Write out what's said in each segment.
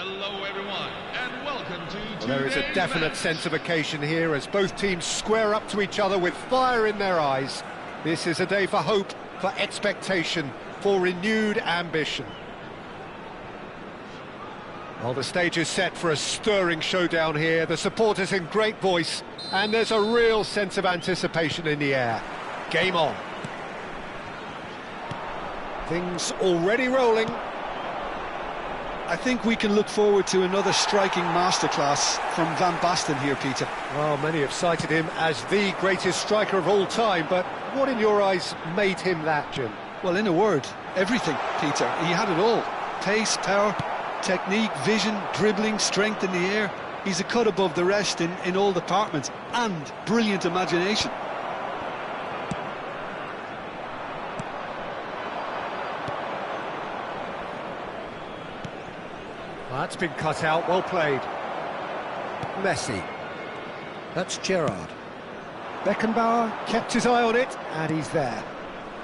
Hello everyone, and welcome to Well, there is a definite sense of occasion here as both teams square up to each other with fire in their eyes. This is a day for hope, for expectation, for renewed ambition. Well, the stage is set for a stirring showdown here. The supporters in great voice, and there's a real sense of anticipation in the air. Game on. Things already rolling. I think we can look forward to another striking masterclass from Van Basten here, Peter. Well, many have cited him as the greatest striker of all time, but what in your eyes made him that, Jim? Well, in a word, everything, Peter. He had it all. Pace, power, technique, vision, dribbling, strength in the air. He's a cut above the rest in all departments, and brilliant imagination. Well, that's been cut out, well played. Messi. That's Gerrard. Beckenbauer kept his eye on it, and he's there.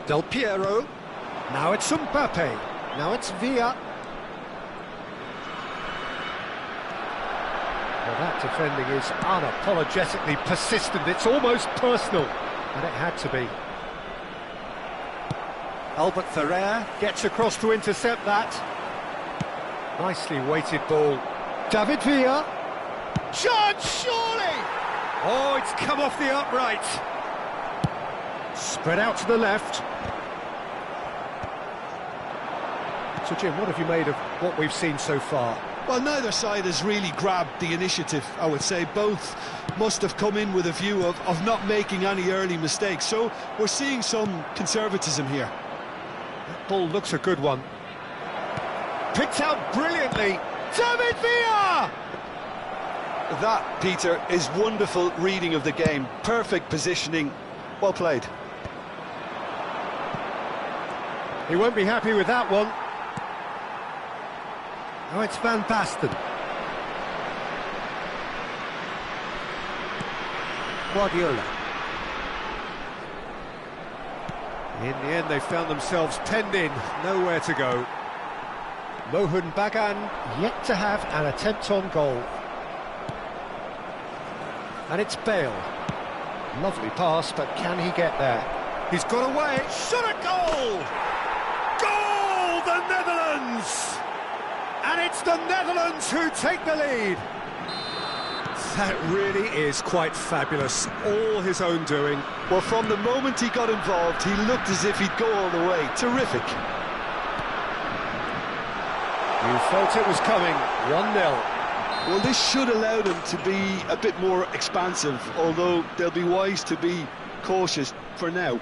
Del Piero. Now it's Mbappe. Now it's Villa. Well, that defending is unapologetically persistent. It's almost personal, and it had to be. Albert Ferrer gets across to intercept that. Nicely weighted ball. David Villa. Chance, surely! Oh, it's come off the upright. Spread out to the left. So, Jim, what have you made of what we've seen so far? Well, neither side has really grabbed the initiative, I would say. Both must have come in with a view of not making any early mistakes. So we're seeing some conservatism here. That ball looks a good one. Picked out brilliantly. David Villa! That, Peter, is wonderful reading of the game. Perfect positioning. Well played. He won't be happy with that one. Now it's Van Basten. Guardiola. In the end, they found themselves penned in, nowhere to go. Mohun Bagan yet to have an attempt on goal. And it's Bale. Lovely pass, but can he get there? He's got away. Shot a goal! Goal! The Netherlands! And it's the Netherlands who take the lead. That really is quite fabulous. All his own doing. Well, from the moment he got involved, he looked as if he'd go all the way. Terrific. You felt it was coming. 1-0. Well, this should allow them to be a bit more expansive, although they'll be wise to be cautious for now.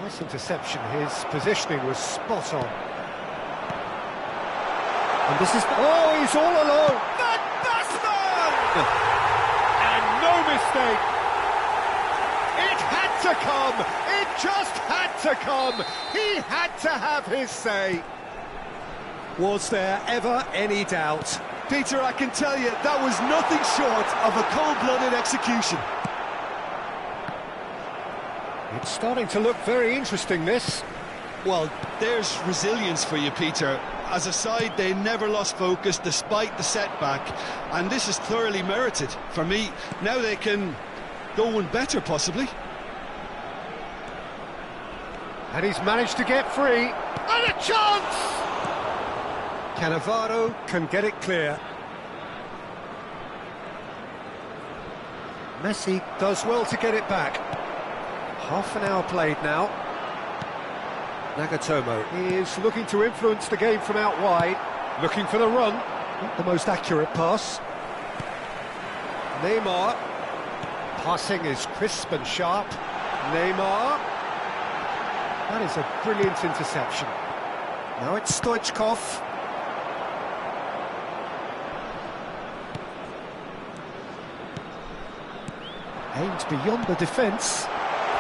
Nice interception. His positioning was spot on. And this is... Oh, he's all alone! Van Basten! And no mistake! It had to come! It just had to come! He had to have his say! Was there ever any doubt? Peter, I can tell you, that was nothing short of a cold-blooded execution. It's starting to look very interesting, this. Well, there's resilience for you, Peter. As a side, they never lost focus despite the setback, and this is thoroughly merited. For me, now they can go one better, possibly. And he's managed to get free. And a chance! Cannavaro can get it clear. Messi does well to get it back. Half an hour played now. Nagatomo is looking to influence the game from out wide. Looking for the run. Not the most accurate pass. Neymar. Passing is crisp and sharp. Neymar. That is a brilliant interception. Now it's Stoichkov. Aims beyond the defence.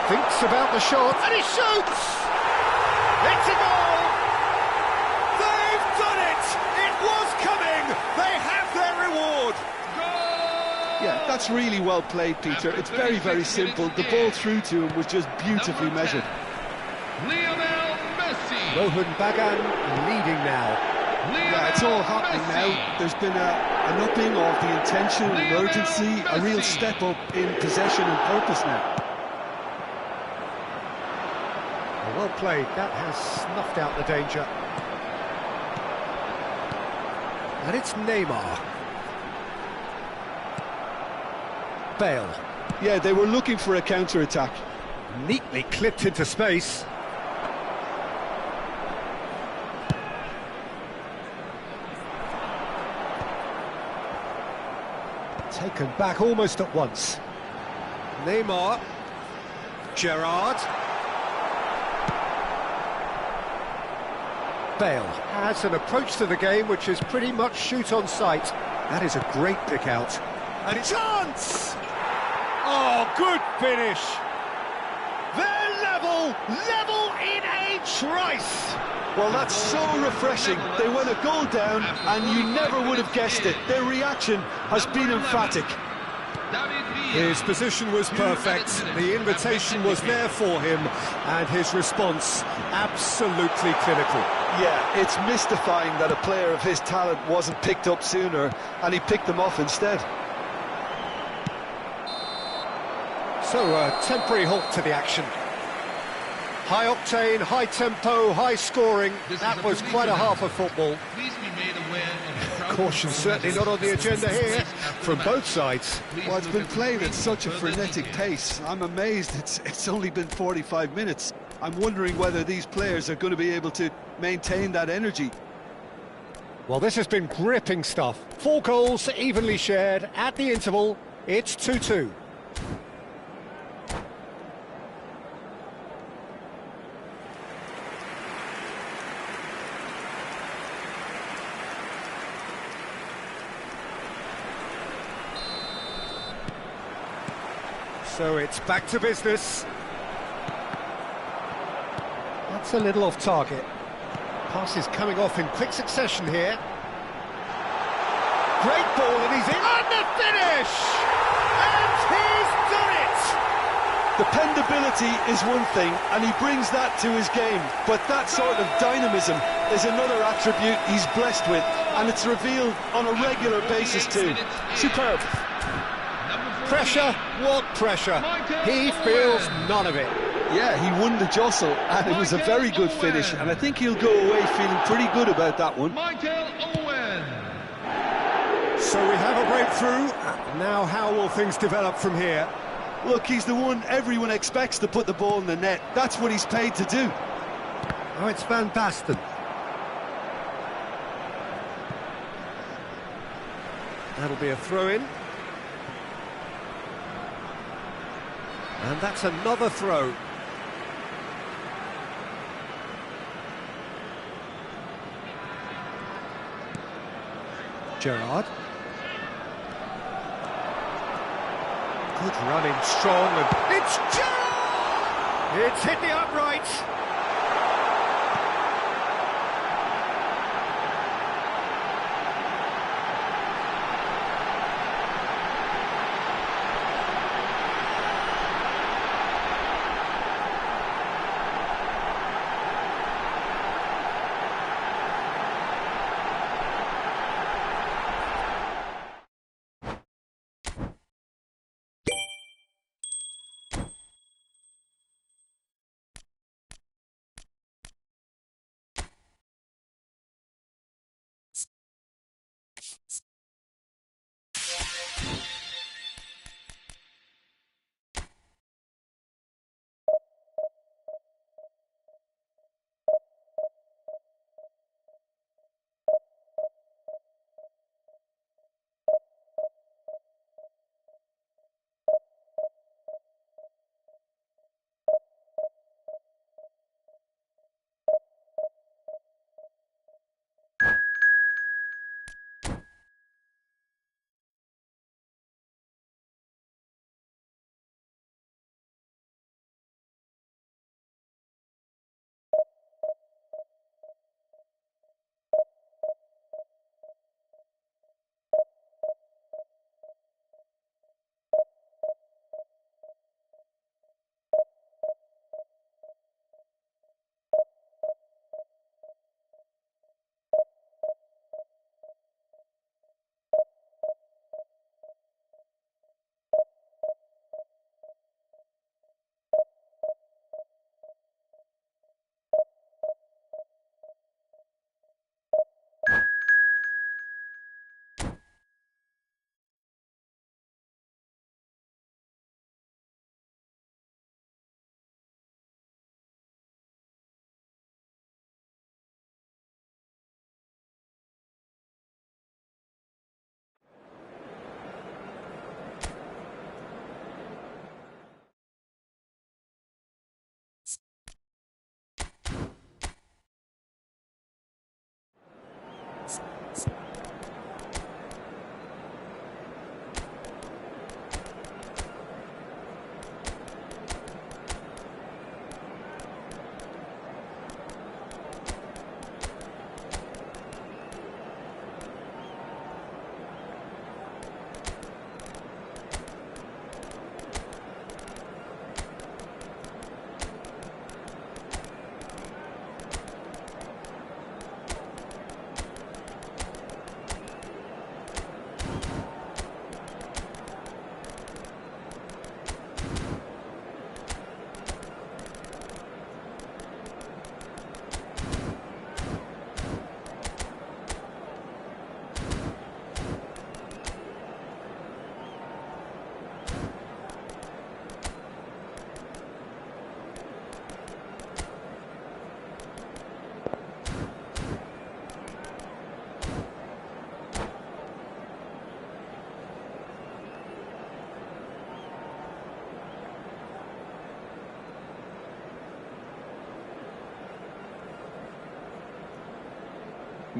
Thinks about the shot, and he shoots! It's a goal! They've done it! It was coming! They have their reward! Goal! Yeah, That's really well played, Peter. It's very, very simple. The ball through to him was just beautifully measured. Lionel Messi. Rohan Bagan leading now. Yeah, it's all happening now. There's been an upping of the intention and urgency, a real step up in possession and purpose now. Well played, that has snuffed out the danger. And it's Neymar. Bale. Yeah, they were looking for a counter-attack. Neatly clipped into space. Taken back almost at once. Neymar. Gerrard. Bale has an approach to the game which is pretty much shoot on sight. That is a great pick out. And it's chance! Oh, good finish! They're level in a trice! Well, that's so refreshing. They went a goal down and you never would have guessed it. Their reaction has been emphatic. His position was perfect, the invitation was there for him, and his response absolutely clinical. Yeah, it's mystifying that a player of his talent wasn't picked up sooner, and he picked them off instead. So, a temporary halt to the action. High octane, high tempo, high scoring. That was quite a half of football. Please be made aware of the Caution certainly not on the agenda here, from both sides. Well, it's been played at such a frenetic pace. I'm amazed it's only been 45 minutes. I'm wondering whether these players are going to be able to maintain that energy. Well, this has been gripping stuff. 4 goals evenly shared at the interval. It's 2-2. So it's back to business. That's a little off target. Passes coming off in quick succession here. Great ball and he's in. And the finish! And he's done it! Dependability is one thing, and he brings that to his game. But that sort of dynamism is another attribute he's blessed with, and it's revealed on a regular basis too. Superb. Pressure? What pressure? He feels none of it. Yeah, he won the jostle, and it was a very good finish, and I think he'll go away feeling pretty good about that one. Michael Owen. So we have a breakthrough. Now how will things develop from here? Look, he's the one everyone expects to put the ball in the net. That's what he's paid to do. Oh, it's Van Basten. That'll be a throw-in. And that's another throw. Gerrard. Good running, strong, and it's Gerrard! It's hit the upright.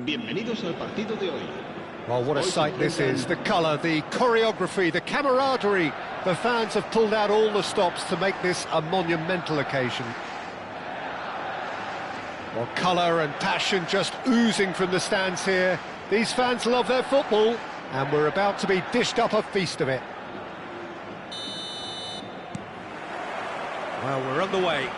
Bienvenidos al partido de hoy. Well, what a sight this is. The colour, the choreography, the camaraderie. The fans have pulled out all the stops to make this a monumental occasion. Well, colour and passion just oozing from the stands here. These fans love their football, and we're about to be dished up a feast of it. Well, we're on the way.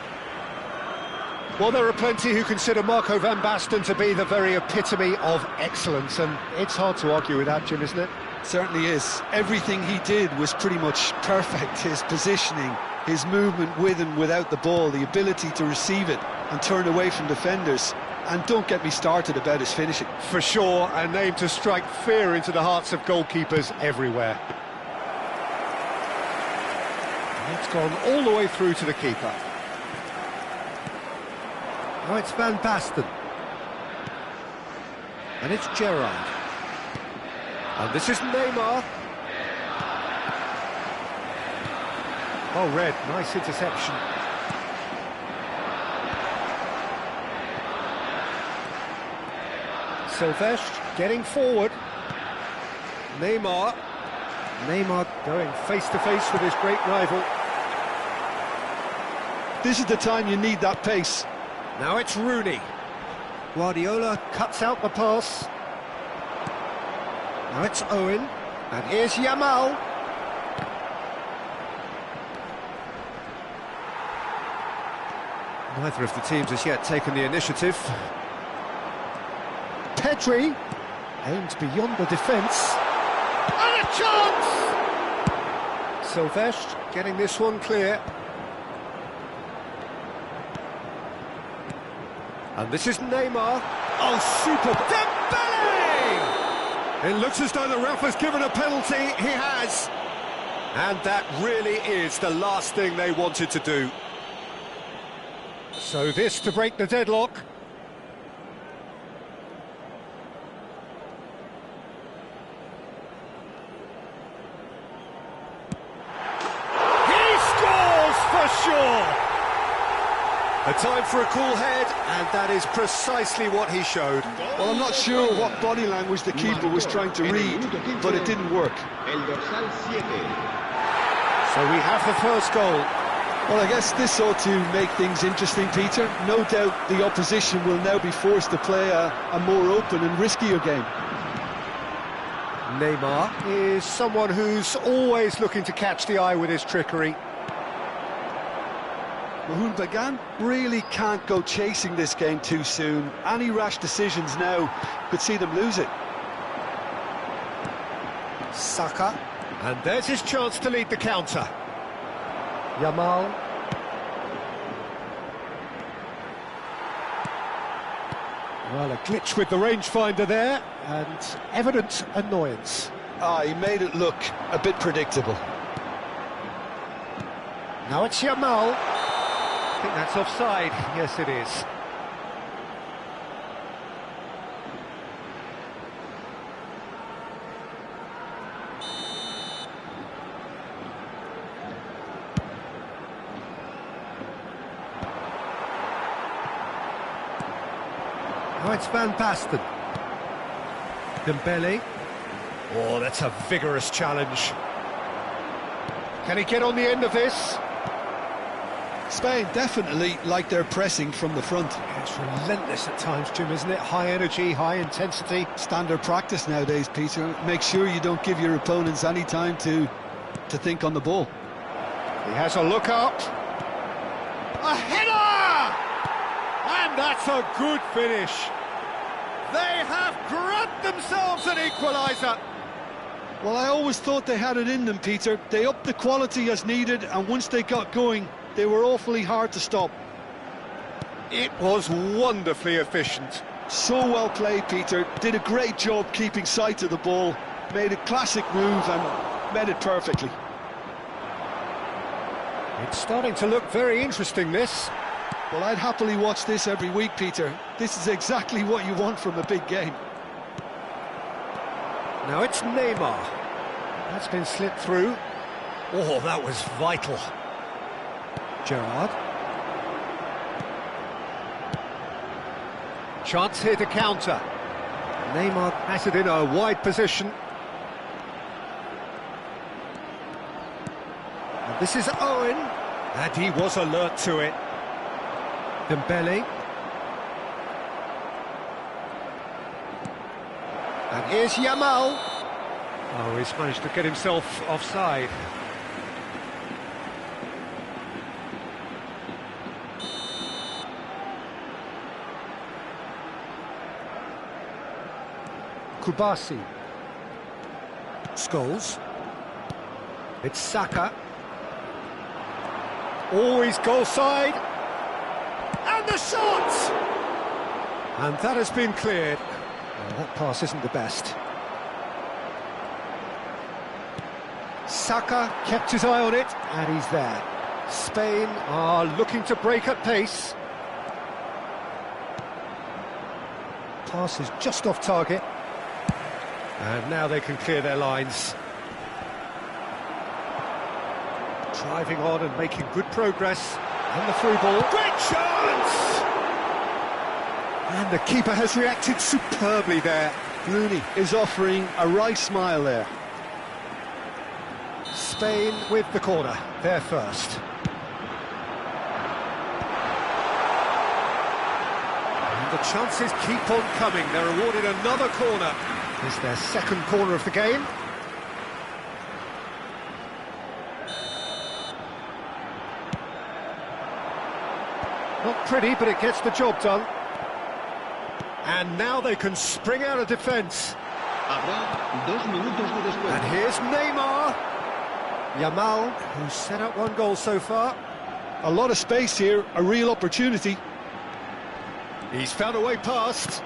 Well, there are plenty who consider Marco van Basten to be the very epitome of excellence, and it's hard to argue with that, Jim, isn't it? Certainly is. Everything he did was pretty much perfect. His positioning, his movement with and without the ball, the ability to receive it and turn away from defenders. And don't get me started about his finishing. For sure, a name to strike fear into the hearts of goalkeepers everywhere. And it's gone all the way through to the keeper. Now it's Van Basten. And it's Gerrard. And this is Neymar. Oh, Red, nice interception. Silvestre getting forward. Neymar going face-to-face with his great rival. This is the time you need that pace. Now it's Rooney. Guardiola cuts out the pass. Now it's Owen. And here's Yamal. Neither of the teams has yet taken the initiative. Pedri aimed beyond the defence. And a chance! Silvestre getting this one clear. And this is Neymar. Oh, super! Dembele! It looks as though the ref has given a penalty. He has. And that really is the last thing they wanted to do. So this to break the deadlock. He scores for sure! A time for a cool head, and that is precisely what he showed. Well, I'm not sure what body language the keeper was trying to read, but it didn't work. El dorsal 7. So we have the first goal. Well, I guess this ought to make things interesting, Peter. No doubt the opposition will now be forced to play a more open and riskier game. Neymar is someone who's always looking to catch the eye with his trickery. Mahmoud Bagan really can't go chasing this game too soon. Any rash decisions now could see them lose it. Saka. And there's his chance to lead the counter. Yamal. Well, a glitch with the rangefinder there, and evident annoyance. He made it look a bit predictable. Now it's Yamal. I think that's offside. Yes, it is. Now it's Van Basten. Dembele. Oh, that's a vigorous challenge. Can he get on the end of this? Spain definitely like their pressing from the front. It's relentless at times, Jim, isn't it? High energy, high intensity. Standard practice nowadays, Peter. Make sure you don't give your opponents any time to think on the ball. He has a look up. A header! And that's a good finish. They have grabbed themselves an equaliser. Well, I always thought they had it in them, Peter. They upped the quality as needed, and once they got going, they were awfully hard to stop. It was wonderfully efficient. So well played, Peter. Did a great job keeping sight of the ball. Made a classic move and met it perfectly. It's starting to look very interesting, this. Well, I'd happily watch this every week, Peter. This is exactly what you want from a big game. Now it's Neymar. That's been slipped through. Oh, that was vital. Gerrard. Chance here to counter. Neymar. Has it in a wide position. And this is Owen. And he was alert to it. Dembele. And here's Yamal. Oh, he's managed to get himself offside. Kubasi. Scholes. It's Saka. Always goal side. And the shot! And that has been cleared. Well, that pass isn't the best. Saka kept his eye on it, and he's there. Spain are looking to break at pace. Pass is just off target. And now they can clear their lines. Driving on and making good progress. And the through ball. Great chance! And the keeper has reacted superbly there. Rooney is offering a right smile there. Spain with the corner, they're first. And the chances keep on coming. They're awarded another corner. It's their second corner of the game. Not pretty, but it gets the job done. And now they can spring out of defence. Habrá 2 minutos de descuento. And here's Neymar. Yamal, who's set up one goal so far. A lot of space here, a real opportunity. He's found a way past.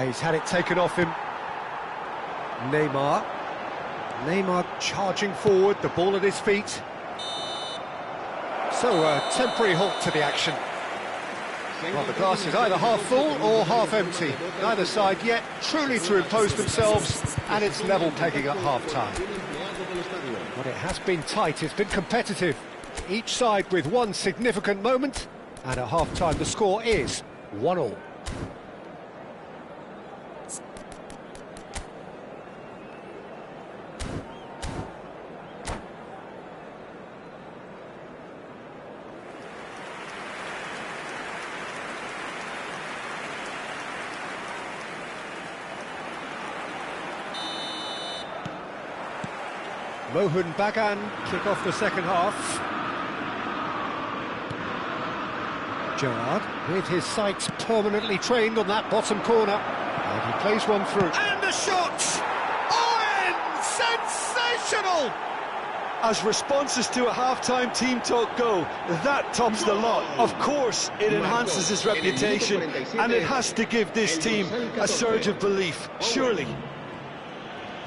He's had it taken off him. Neymar. Neymar charging forward, the ball at his feet. So a temporary halt to the action. Well, the glass is either half full or half empty. Neither side yet truly to impose themselves, and it's level pegging at half-time. But it has been tight, it's been competitive. Each side with one significant moment, and at half-time the score is 1-1. Mohun Bagan kick off the second half. Gerrard with his sights permanently trained on that bottom corner. And he plays one through. And the shot! Owen! Sensational! As responses to a half-time team talk go, that tops the lot. Of course, it enhances his reputation, and it has to give this team a surge of belief, surely.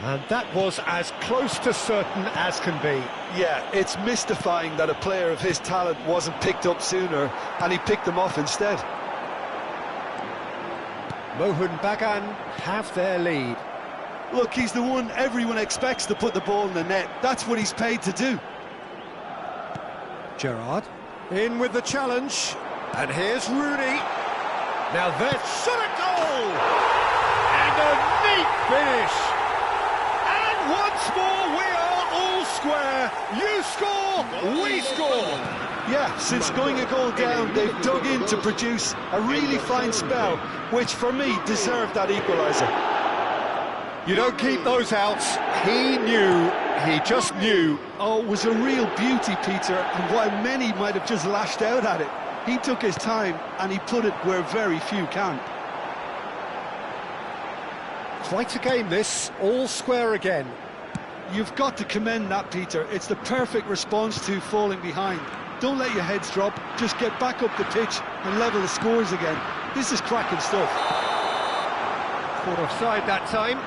And that was as close to certain as can be. Yeah, it's mystifying that a player of his talent wasn't picked up sooner, and he picked them off instead. Mohun Bagan have their lead. Look, he's the one everyone expects to put the ball in the net. That's what he's paid to do. Gerrard in with the challenge. And here's Rooney. Now that's shot at goal! And a neat finish! Once more, we are all square. You score, we score. Yeah, since going a goal down, they've dug in to produce a really fine spell, which for me deserved that equaliser. You don't keep those outs. He knew, he just knew. Oh, it was a real beauty, Peter, and while many might have just lashed out at it, he took his time and he put it where very few can. Quite a game this, all square again. You've got to commend that, Peter. It's the perfect response to falling behind. Don't let your heads drop, just get back up the pitch and level the scores again. This is cracking stuff. Caught offside that time.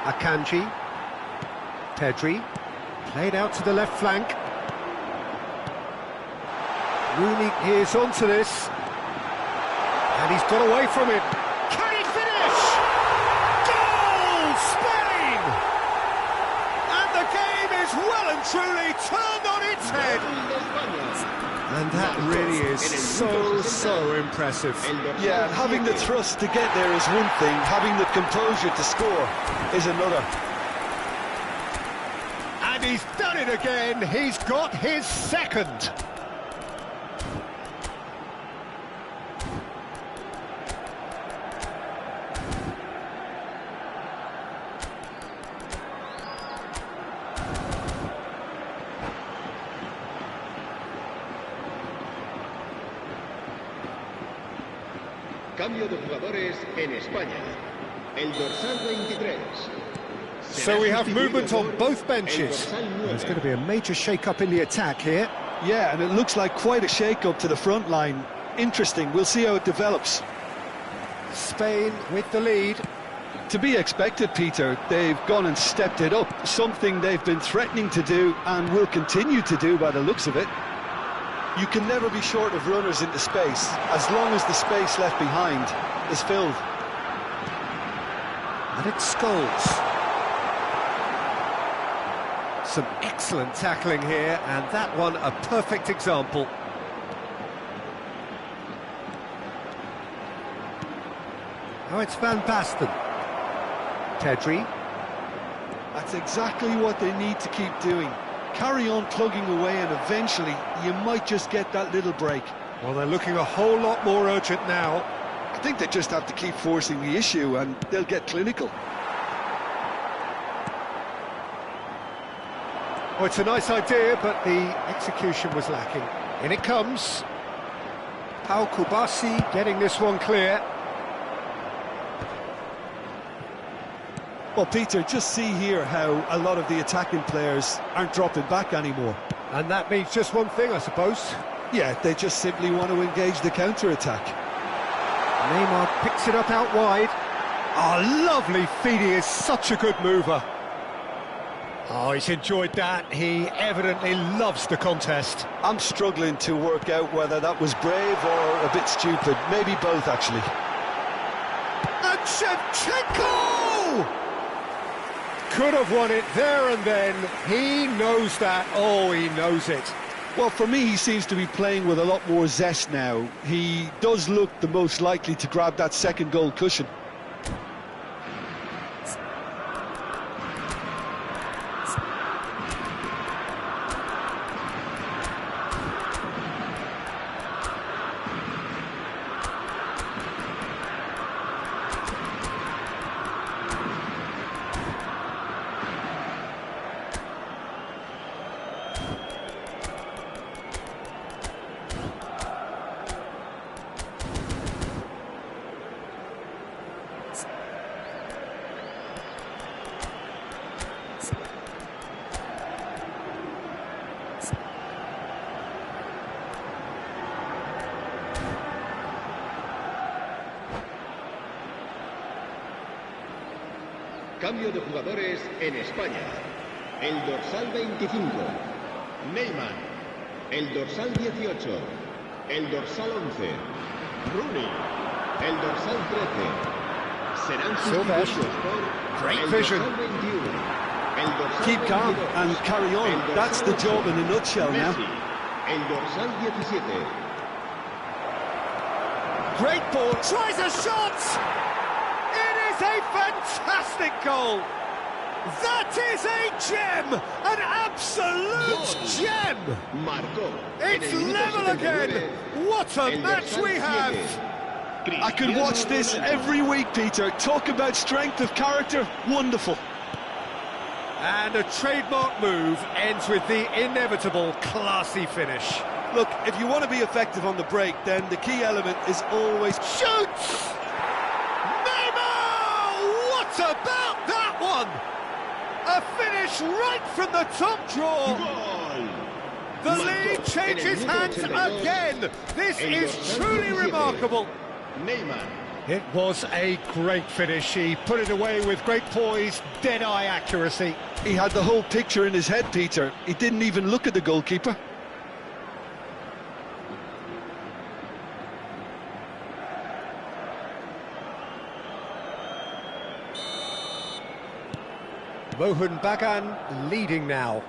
Akanji. Pedri, played out to the left flank. Rooney is onto this, and he's got away from it. Can he finish? Goal, Spain! is well and truly turned on its head. Gol de España. And that really is so impressive. Yeah, and having the thrust to get there is one thing, having the composure to score is another. And he's done it again. He's got his second. Cambio de jugadores en España. El dorsal 23. So we have movement on both benches. There's going to be a major shake-up in the attack here. Yeah, and it looks like quite a shake-up to the front line. Interesting, we'll see how it develops. Spain with the lead. To be expected, Peter, they've gone and stepped it up, something they've been threatening to do and will continue to do by the looks of it. You can never be short of runners into space, as long as the space left behind is filled. And it's Scholes. Some excellent tackling here, and that one a perfect example. Now it's Van Basten. Pedri. That's exactly what they need to keep doing. Carry on plugging away, and eventually you might just get that little break. Well, they're looking a whole lot more urgent now. I think they just have to keep forcing the issue and they'll get clinical. Well, it's a nice idea, but the execution was lacking. In it comes. Pau Kubasi getting this one clear. Well, Peter, just see here how a lot of the attacking players aren't dropping back anymore. And that means just one thing, I suppose. Yeah, they just simply want to engage the counter-attack. Neymar picks it up out wide. Oh, lovely feed. He is such a good mover. Oh, he's enjoyed that. He evidently loves the contest. I'm struggling to work out whether that was brave or a bit stupid. Maybe both, actually. And Shevchenko! Could have won it there and then. He knows that. Oh, he knows it. Well, for me, he seems to be playing with a lot more zest now. He does look the most likely to grab that second goal cushion. Cambio de jugadores en España. El dorsal 25, Neymar. El dorsal 18, el dorsal 11, Rooney. El dorsal 13. Serán sustituidos por Great el vision. dorsal 21. El dorsal Keep calm 22, and carry on. el dorsal That's the job in a nutshell now. Messi. El dorsal 17. Great ball. Tries a shot. It is a fantastic goal. That is a gem. An absolute gem. Marcó. It's En el minuto level 79, again. What a el match dorsal we have. 7. I could watch this every week, Peter. Talk about strength of character. Wonderful. And a trademark move ends with the inevitable classy finish. Look, if you want to be effective on the break, then the key element is always... Shoots! Neymar! What about that one? A finish right from the top draw. Gol. The Marcó lead en changes el hands minuto 82, again. This el is dorsal truly 17. remarkable. Neymar. It was a great finish. He put it away with great poise, dead-eye accuracy. He had the whole picture in his head, Peter. He didn't even look at the goalkeeper. Mohun Bagan leading now.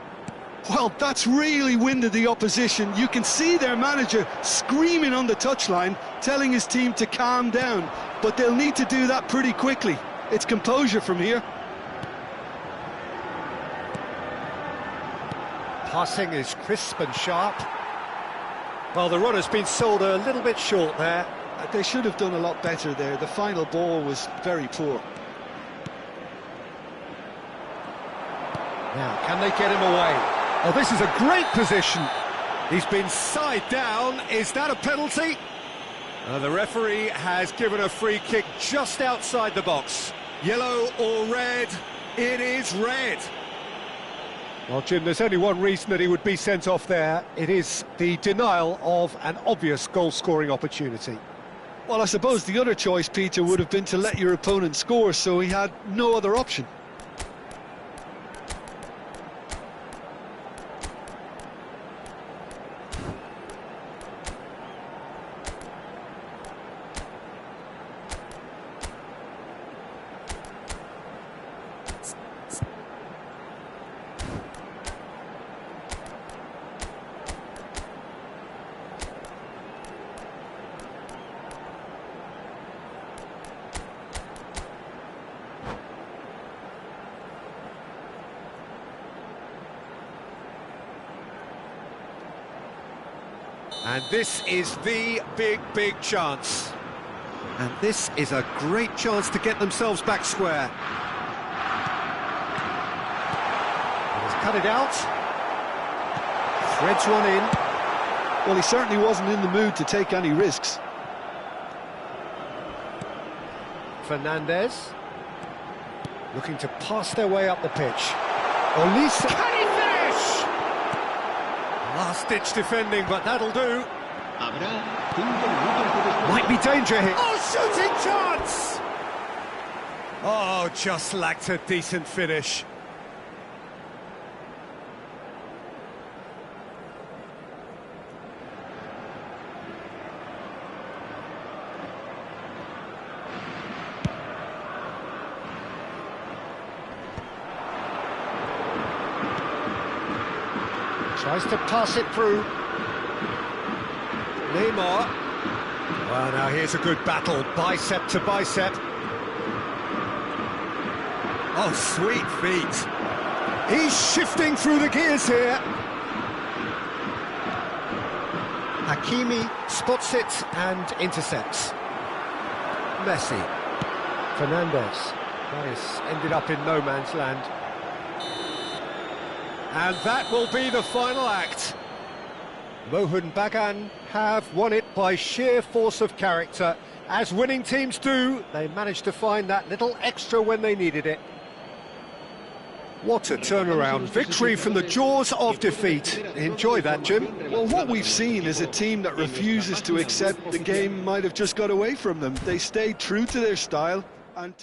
Well, that's really winded the opposition. You can see their manager screaming on the touchline, telling his team to calm down. But they'll need to do that pretty quickly. It's composure from here. Passing is crisp and sharp. Well, the run has been sold a little bit short there. They should have done a lot better there. The final ball was very poor. Now, can they get him away? Oh, this is a great position. He's been side down. Is that a penalty? The referee has given a free kick just outside the box. Yellow or red? It is red. Well, Jim, there's only one reason that he would be sent off there. It is the denial of an obvious goal-scoring opportunity. Well, I suppose the other choice, Peter, would have been to let your opponent score, so he had no other option. And this is the big chance. And this is a great chance to get themselves back square. He has cut it out. Threads one in. Well, he certainly wasn't in the mood to take any risks. Fernandez looking to pass their way up the pitch. Olise. Can he finish? Last-ditch defending, but that'll do. Habrá 5 minutos de descuento. Might be danger here. Oh, shooting chance! Oh, just lacked a decent finish. Tries to pass it through. Neymar. Well, now here's a good battle, bicep to bicep. Oh, sweet feet. He's shifting through the gears here. Hakimi spots it and intercepts. Messi. Fernandez. That is ended up in no man's land. And that will be the final act. Mohun Bagan have won it by sheer force of character. As winning teams do, they managed to find that little extra when they needed it. What a turnaround. Victory from the jaws of defeat. Enjoy that, Jim. Well, what we've seen is a team that refuses to accept the game might have just got away from them. They stayed true to their style and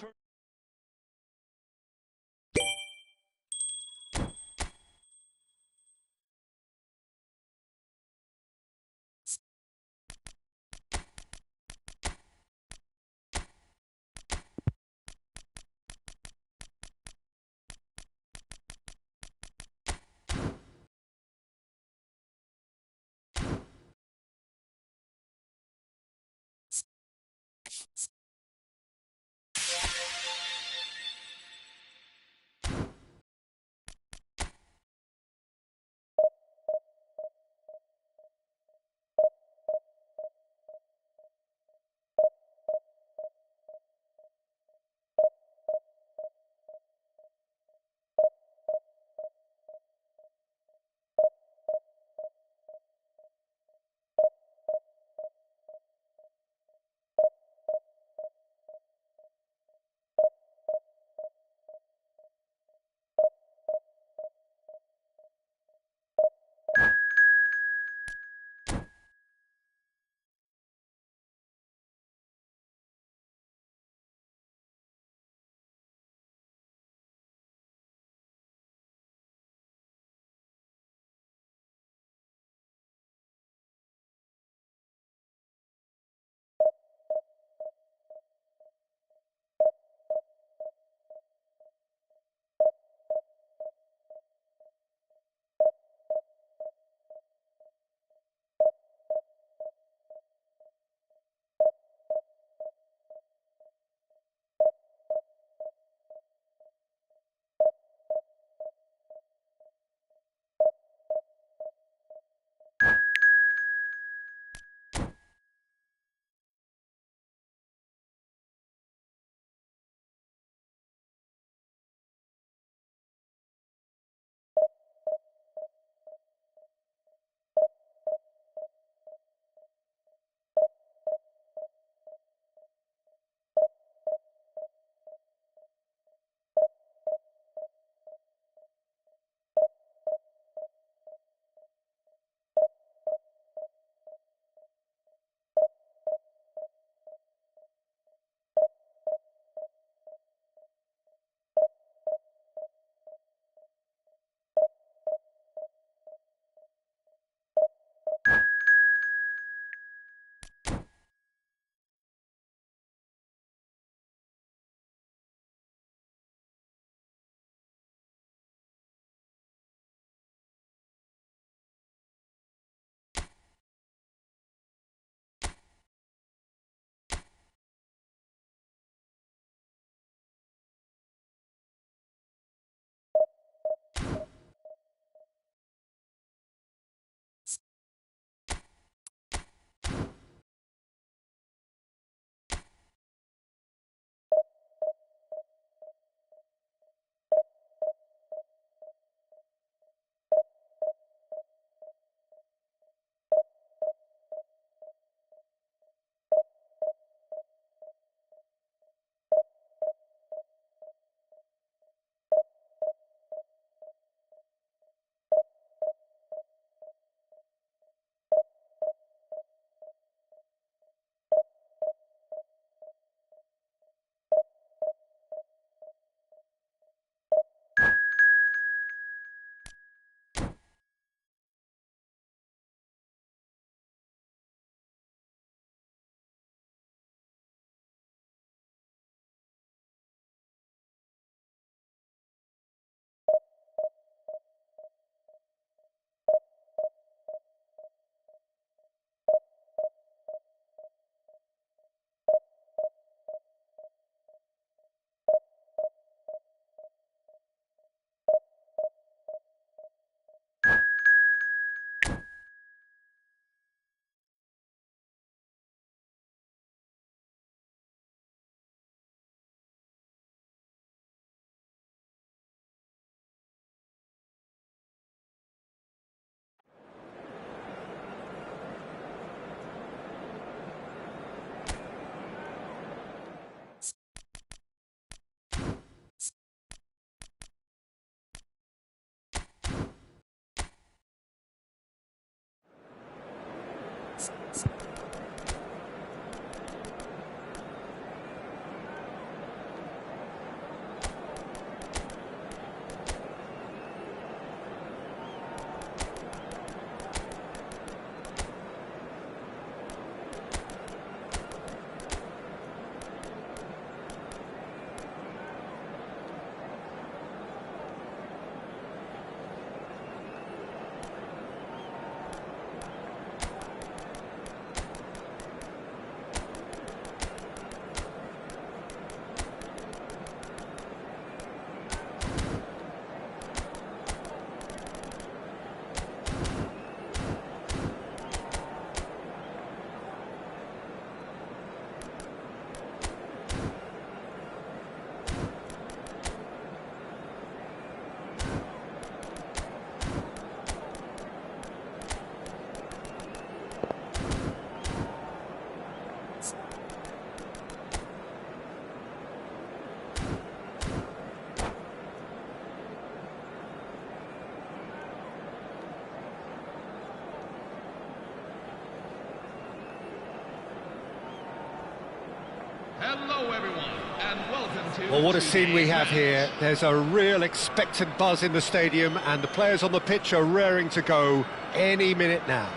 Hello, everyone, and welcome to... Well, what a scene we have today's here. There's a real expectant buzz in the stadium, and the players on the pitch are raring to go any minute now.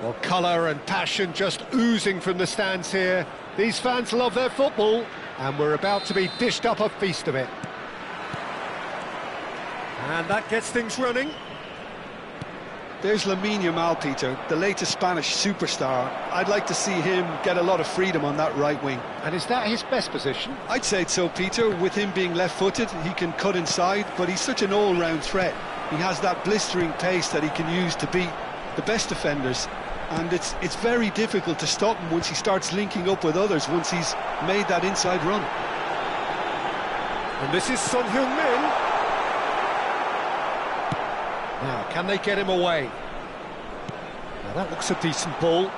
Well, colour and passion just oozing from the stands here. These fans love their football, and we're about to be dished up a feast of it. And that gets things running. There's Lamine Yamal, Peter, the latest Spanish superstar. I'd like to see him get a lot of freedom on that right wing. And is that his best position? I'd say so, Peter. With him being left-footed, he can cut inside, but he's such an all-round threat. He has that blistering pace that he can use to beat the best defenders, and it's very difficult to stop him once he starts linking up with others, once he's made that inside run. And this is Son Heung-min. Now, can they get him away? Now, that looks a decent ball.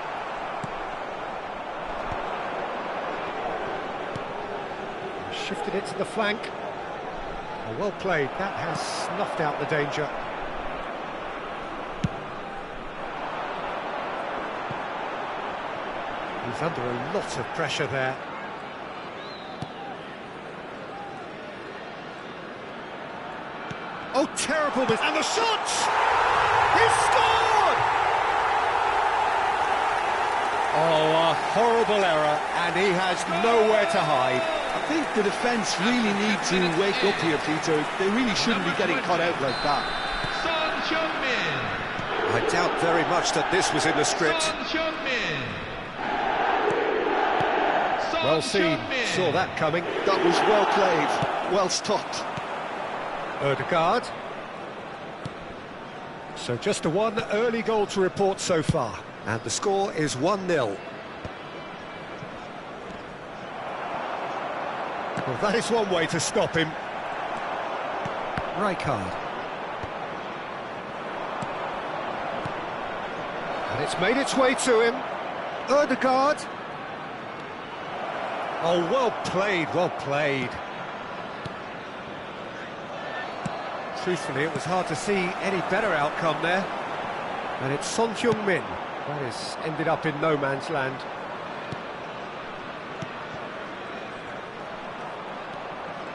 Shifted it to the flank. Oh, well played. That has snuffed out the danger. He's under a lot of pressure there. Oh, terrible miss. And the shot! He's scored! Oh, a horrible error, and he has nowhere to hide. I think the defence really need to wake up here, Peter. They really shouldn't be getting caught out like that. Son Heung-min. I doubt very much that this was in the script. Son Heung-min. Son Well seen, Heung-min. saw that coming. That was well played, well stopped. Ødegaard. So just the one early goal to report so far. And the score is 1-0. Well, that is one way to stop him. Rijkaard. And it's made its way to him. Ødegaard. Oh, well played, well played. Truthfully, it was hard to see any better outcome there. And it's Son Heung-min. That has ended up in no man's land.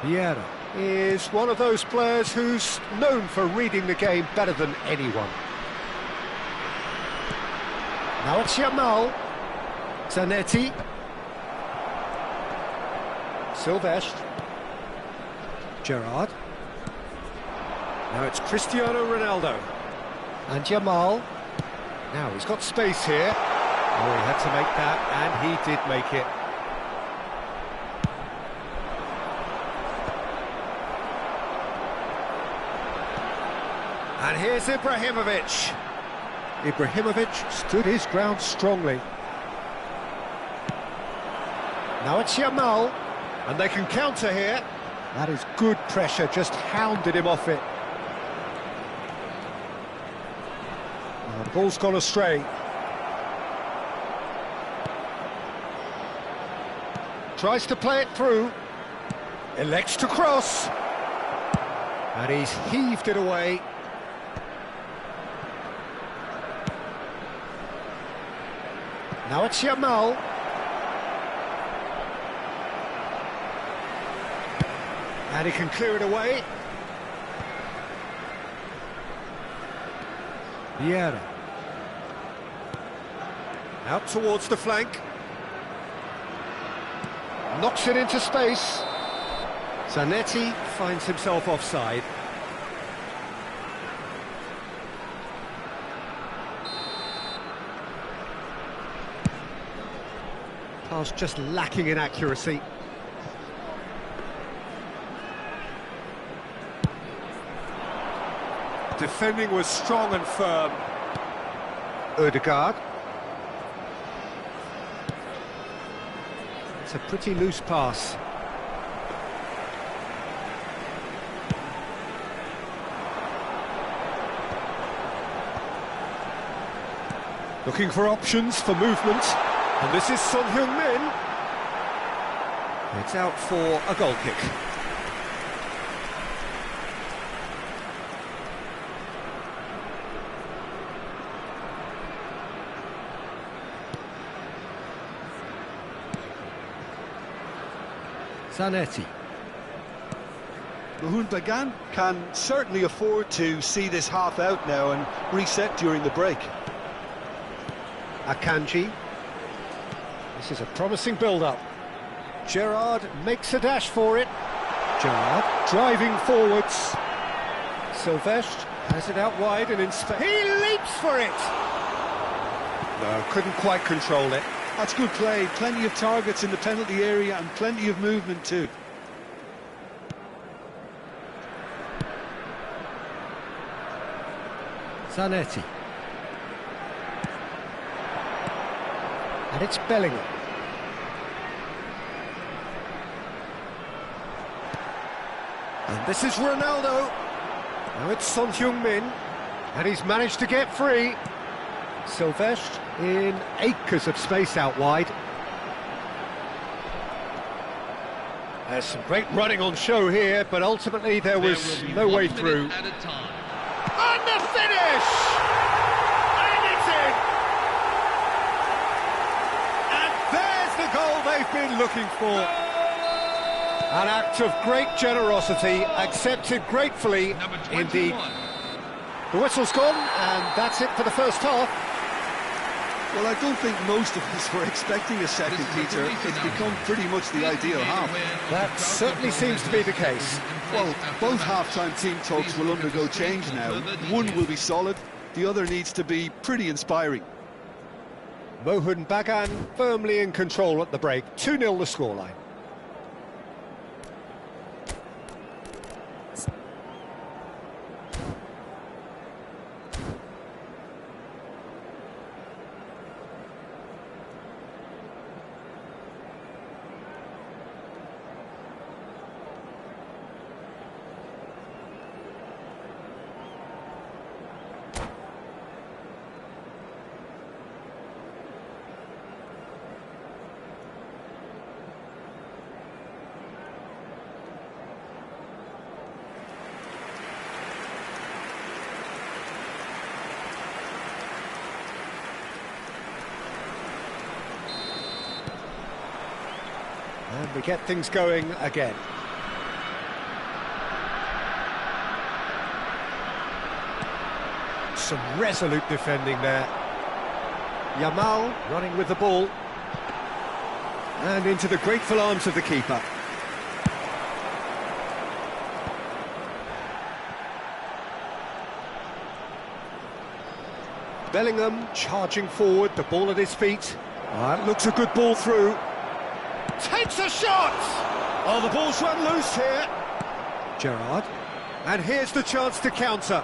Vieira is one of those players who's known for reading the game better than anyone. Now it's Yamal. Zanetti. Silvestre. Gerrard. Now it's Cristiano Ronaldo. And Yamal. Now he's got space here. Oh, he had to make that, and he did make it. And here's Ibrahimovic. Ibrahimovic stood his ground strongly. Now it's Yamal. And they can counter here. That is good pressure, just hounded him off it. The ball's gone astray. Tries to play it through. Elects to cross. And he's heaved it away. Now it's Yamal. And he can clear it away. Vieira. Out towards the flank. Knocks it into space. Zanetti finds himself offside. Pass just lacking in accuracy. Defending was strong and firm. Ødegaard. It's a pretty loose pass. Looking for options for movement. And this is Son Heung-min. It's out for a goal kick. Zanetti. Bagan can certainly afford to see this half out now and reset during the break. Akanji. This is a promising build-up. Gerrard makes a dash for it. Gerrard driving forwards. Silvestre has it out wide and he leaps for it! No, couldn't quite control it. That's good play, plenty of targets in the penalty area and plenty of movement too. Zanetti. And it's Bellingham. And this is Ronaldo. Now it's Son Heung-min. And he's managed to get free. Silvestre in acres of space out wide. There's some great running on show here, but ultimately there was no way through. At a time. And the finish! And it's in! And there's the goal they've been looking for. An act of great generosity, accepted gratefully Number 21. indeed. The whistle's gone, and that's it for the first half. Well, I don't think most of us were expecting a second, Peter. It's become pretty much the ideal half. That certainly seems to be the case. Well, both half-time team talks will undergo change now. One will be solid, the other needs to be pretty inspiring. Mohun Bagan firmly in control at the break. 2-0 the scoreline. And we get things going again. Some resolute defending there. Yamal running with the ball. And into the grateful arms of the keeper. Bellingham charging forward, the ball at his feet. That looks a good ball through. Takes a shot! Oh, the ball's run loose here. Gerrard. And here's the chance to counter.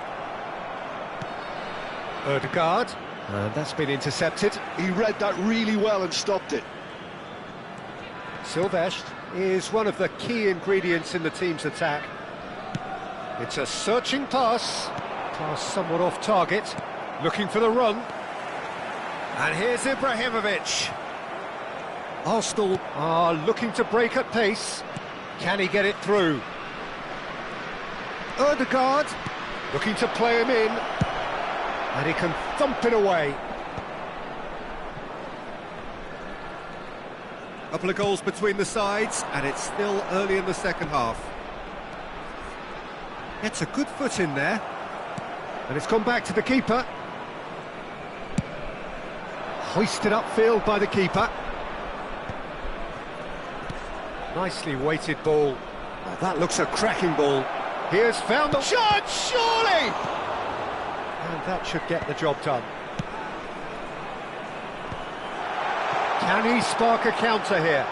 Ødegaard. And that's been intercepted. He read that really well and stopped it. Silvestre is one of the key ingredients in the team's attack. It's a searching pass. Pass somewhat off target. Looking for the run. And here's Ibrahimovic. Arsenal are looking to break at pace. Can he get it through? Ødegaard looking to play him in. And he can thump it away. Couple of goals between the sides, and it's still early in the second half. Gets a good foot in there. And it's gone back to the keeper. Hoisted upfield by the keeper. Nicely weighted ball. Oh, that looks a cracking ball. He has found the shot, surely! And that should get the job done. Can he spark a counter here?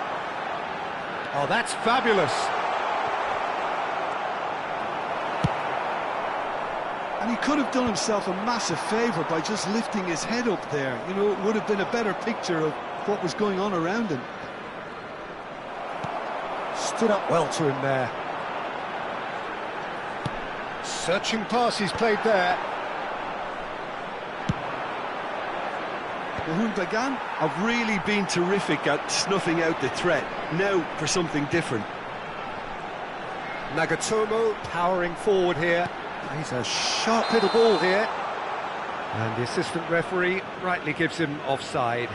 Oh, that's fabulous. And he could have done himself a massive favour by just lifting his head up there. You know, it would have been a better picture of what was going on around him. Stood up well to him there. Searching pass he's played there. Bagan have really been terrific at snuffing out the threat. Now for something different. Nagatomo powering forward here. He's a sharp little ball here. And the assistant referee rightly gives him offside.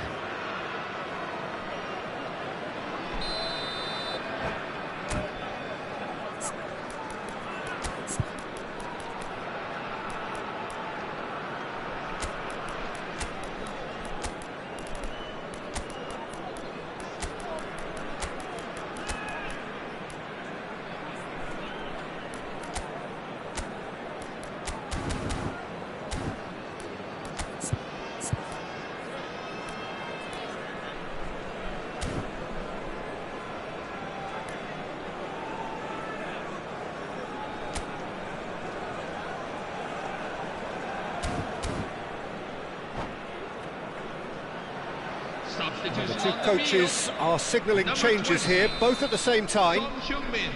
Substitution The two on the coaches field. are signalling Number changes 20. here, both at the same time. Son Heung-min.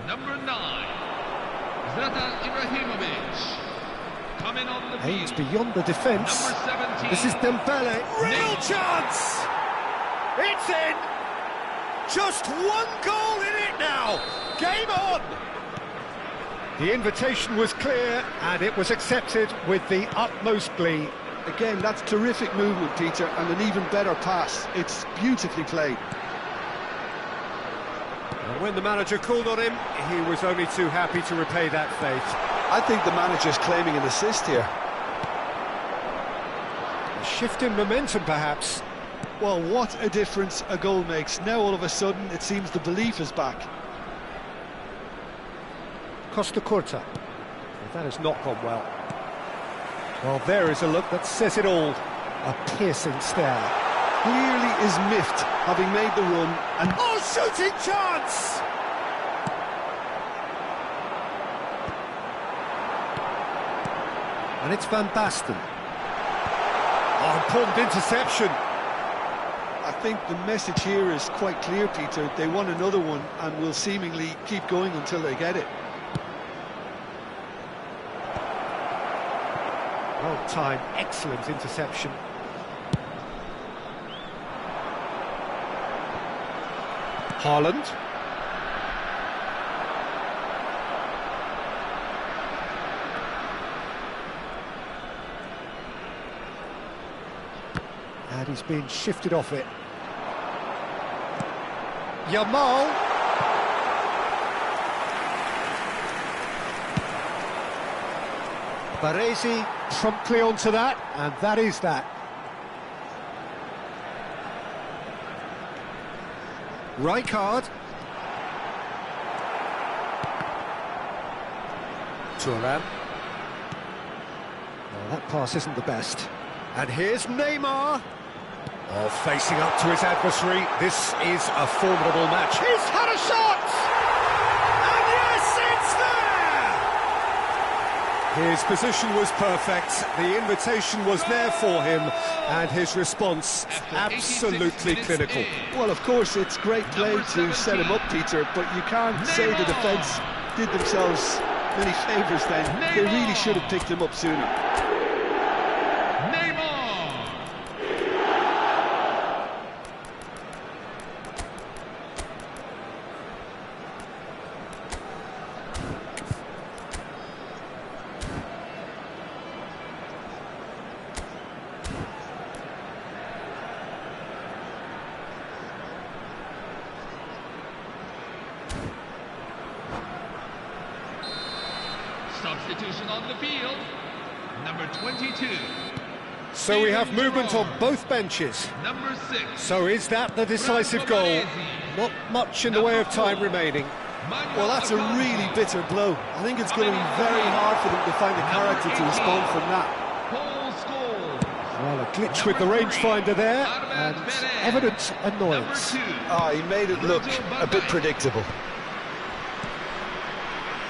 Number 9, Zlatan Ibrahimovic. Coming on the Aims field. beyond the defence. Number 17. This is Dembele. Real Neymar. chance! It's in! Just one goal in it now! Game on! The invitation was clear and it was accepted with the utmost glee. Again, that's terrific movement, Peter, and an even better pass. It's beautifully played. And when the manager called on him, he was only too happy to repay that faith. I think the manager's claiming an assist here. A shift in momentum, perhaps. Well, what a difference a goal makes. Now, all of a sudden, it seems the belief is back. Costa Curta. Well, that has not gone well. Well, there is a look that says it all. A piercing stare. Clearly is miffed, having made the run, and Oh, shooting chance! And it's Van Basten. Oh, important interception. I think the message here is quite clear, Peter. They want another one and will seemingly keep going until they get it. Well timed, excellent interception. Haaland. And he's been shifted off it. Yamal. Baresi promptly onto that, and that is that. Rijkaard. Thuram. Well, that pass isn't the best. And here's Neymar. Oh, facing up to his adversary. This is a formidable match. He's had a shot! And yes, it's there! His position was perfect. The invitation was there for him, and his response absolutely clinical. Well, of course, it's great play to set him up, Peter, but you can't say the defence did themselves many favours then. They really should have picked him up sooner. Substitution on the field. Number 22. So we have movement on both benches. Number 6. So is that the decisive goal? Not much in the way of time remaining. Well, that's a really bitter blow. I think it's going to be very hard for them to find the character to respond from that. Well, a glitch with the rangefinder there, and evident annoyance. Oh, he made it look a bit predictable.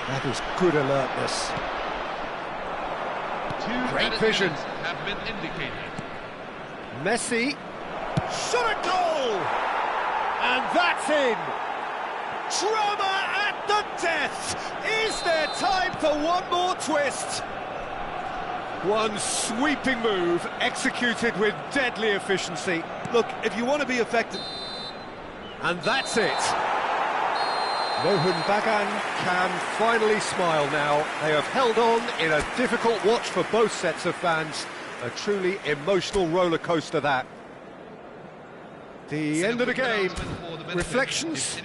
That is good alertness. Great vision. Have been indicated. Messi. Shot a goal! And that's in! Drama at the death! Is there time for one more twist? One sweeping move, executed with deadly efficiency. Look, if you want to be effective... And that's it! Mohun Bagan can finally smile now. They have held on in a difficult watch for both sets of fans. A truly emotional roller coaster, that. The end of the game. Reflections?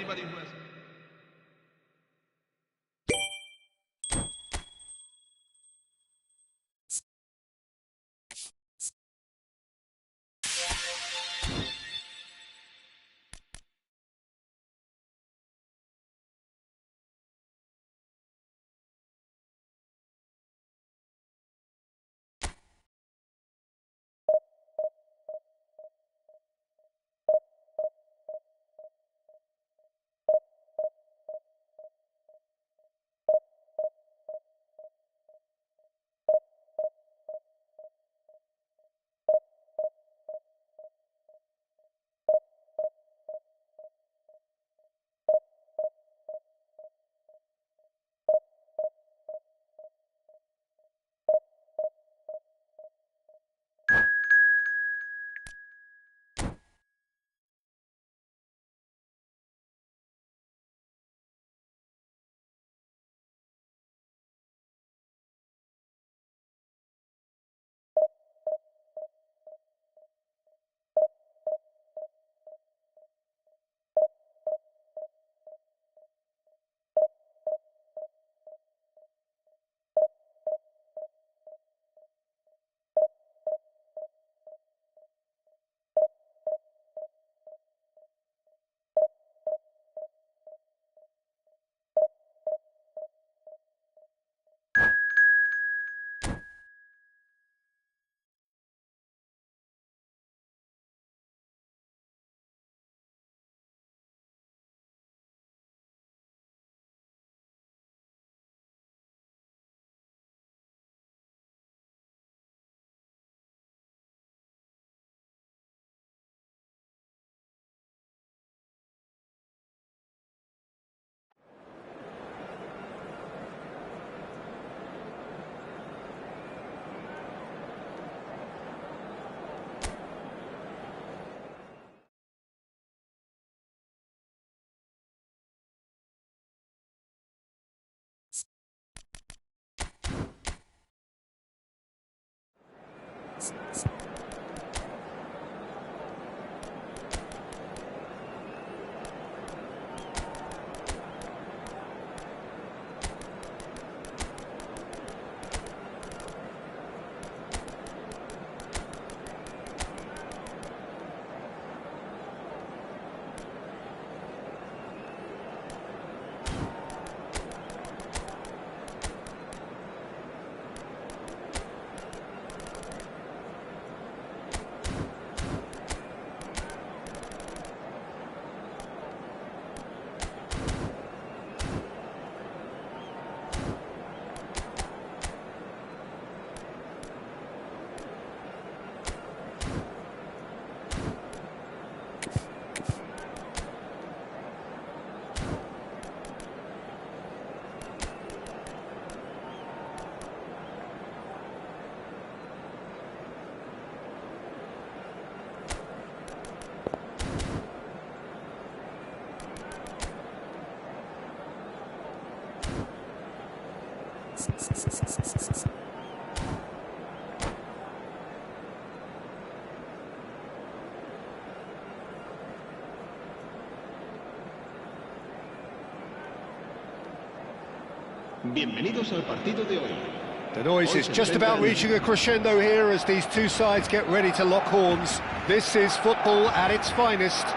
Bienvenidos al partido de hoy. The noise is just about reaching a crescendo here as these two sides get ready to lock horns. This is football at its finest.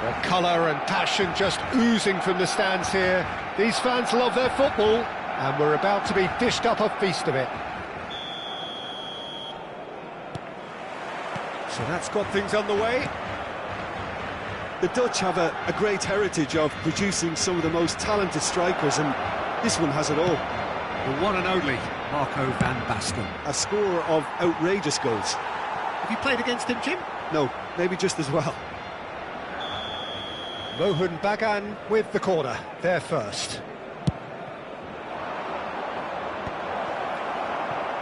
The colour and passion just oozing from the stands here. These fans love their football, and we're about to be dished up a feast of it. So that's got things underway. The Dutch have a great heritage of producing some of the most talented strikers, and this one has it all. The one and only Marco van Basten. A score of outrageous goals. Have you played against him, Jim? No, maybe just as well. Mohun Bagan with the corner, there first.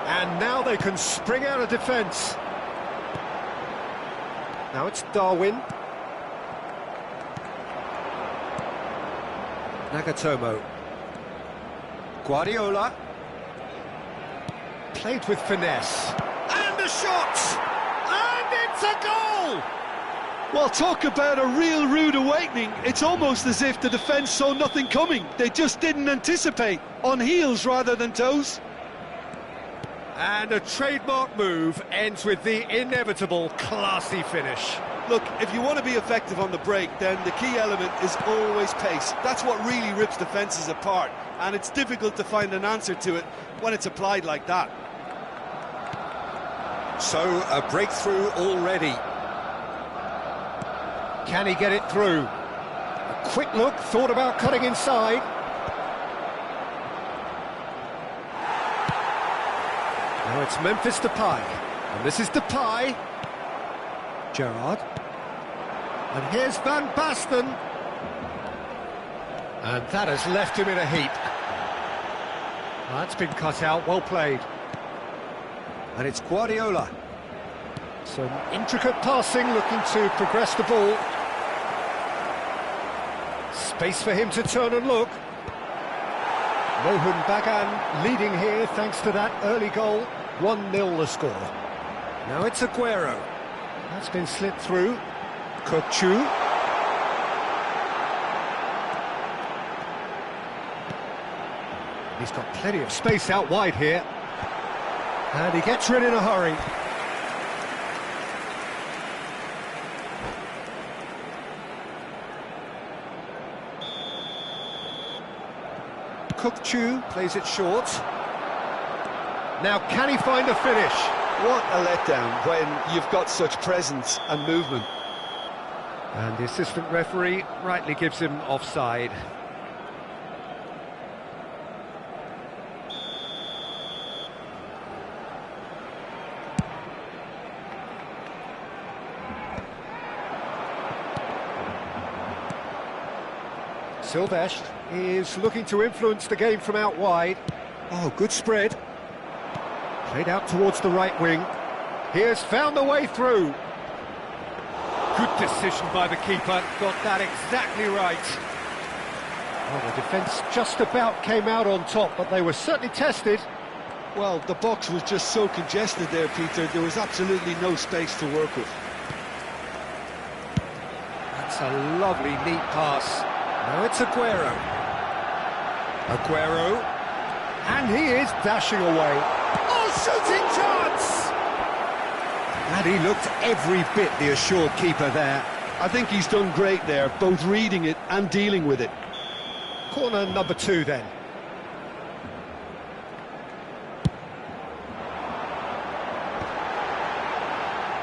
And now they can spring out of defence. Now it's Darwin. Nagatomo. Guardiola. Played with finesse. And a shot! And it's a goal! Well, talk about a real rude awakening. It's almost as if the defence saw nothing coming. They just didn't anticipate. On heels rather than toes. And a trademark move ends with the inevitable classy finish. Look, if you want to be effective on the break, then the key element is always pace. That's what really rips defences apart, and it's difficult to find an answer to it when it's applied like that. So, a breakthrough already. Can he get it through? A quick look, thought about cutting inside. Now it's Memphis Depay, and this is Depay. Gerrard. And here's Van Basten. And that has left him in a heap. That's been cut out, well played. And it's Guardiola. Some intricate passing, looking to progress the ball. Space for him to turn and look. Mohun Bagan leading here thanks to that early goal. 1-0 the score. Now it's Aguero. That's been slipped through. Kochu. He's got plenty of space out wide here. And he gets rid in a hurry. Kochu plays it short. Now can he find a finish? What a letdown when you've got such presence and movement. And the assistant referee rightly gives him offside. Silvestre is looking to influence the game from out wide. Oh, good spread. Played out towards the right wing. He has found the way through. Good decision by the keeper, got that exactly right. Well, the defence just about came out on top, but they were certainly tested. Well, the box was just so congested there, Peter. There was absolutely no space to work with. That's a lovely, neat pass. Now it's Aguero. Aguero. And he is dashing away. Oh, shooting chance! And he looked every bit the assured keeper there. I think he's done great there, both reading it and dealing with it. Corner number 2 then.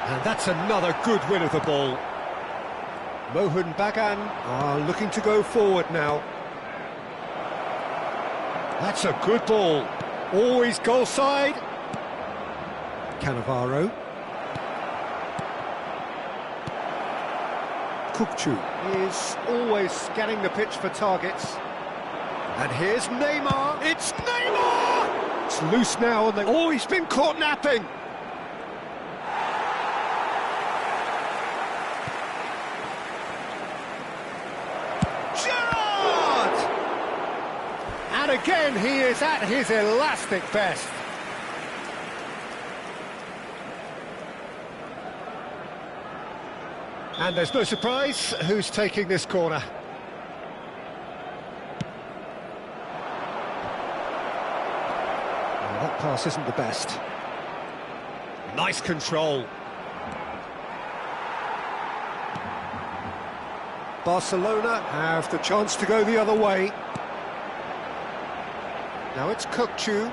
And that's another good win of the ball. Mohun Bagan are looking to go forward now. That's a good ball. Always goal side. Cannavaro. Kukcu is always scanning the pitch for targets. And here's Neymar. It's Neymar! It's loose now, and oh, he's been caught napping. And again, he is at his elastic best. And there's no surprise who's taking this corner. Well, that pass isn't the best. Nice control. Barcelona have the chance to go the other way. Now it's Kukcu,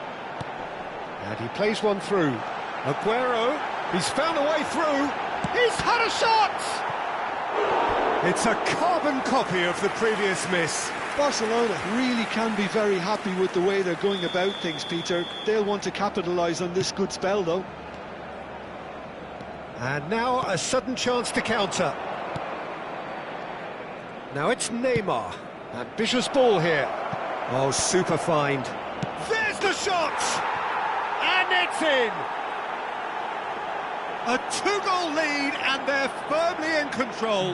and he plays one through. Aguero, he's found a way through. He's had a shot! It's a carbon copy of the previous miss. Barcelona really can be very happy with the way they're going about things, Peter. They'll want to capitalise on this good spell, though. And now a sudden chance to counter. Now it's Neymar. Ambitious ball here. Oh, super find. There's the shot! And it's in! A 2-goal lead, and they're firmly in control.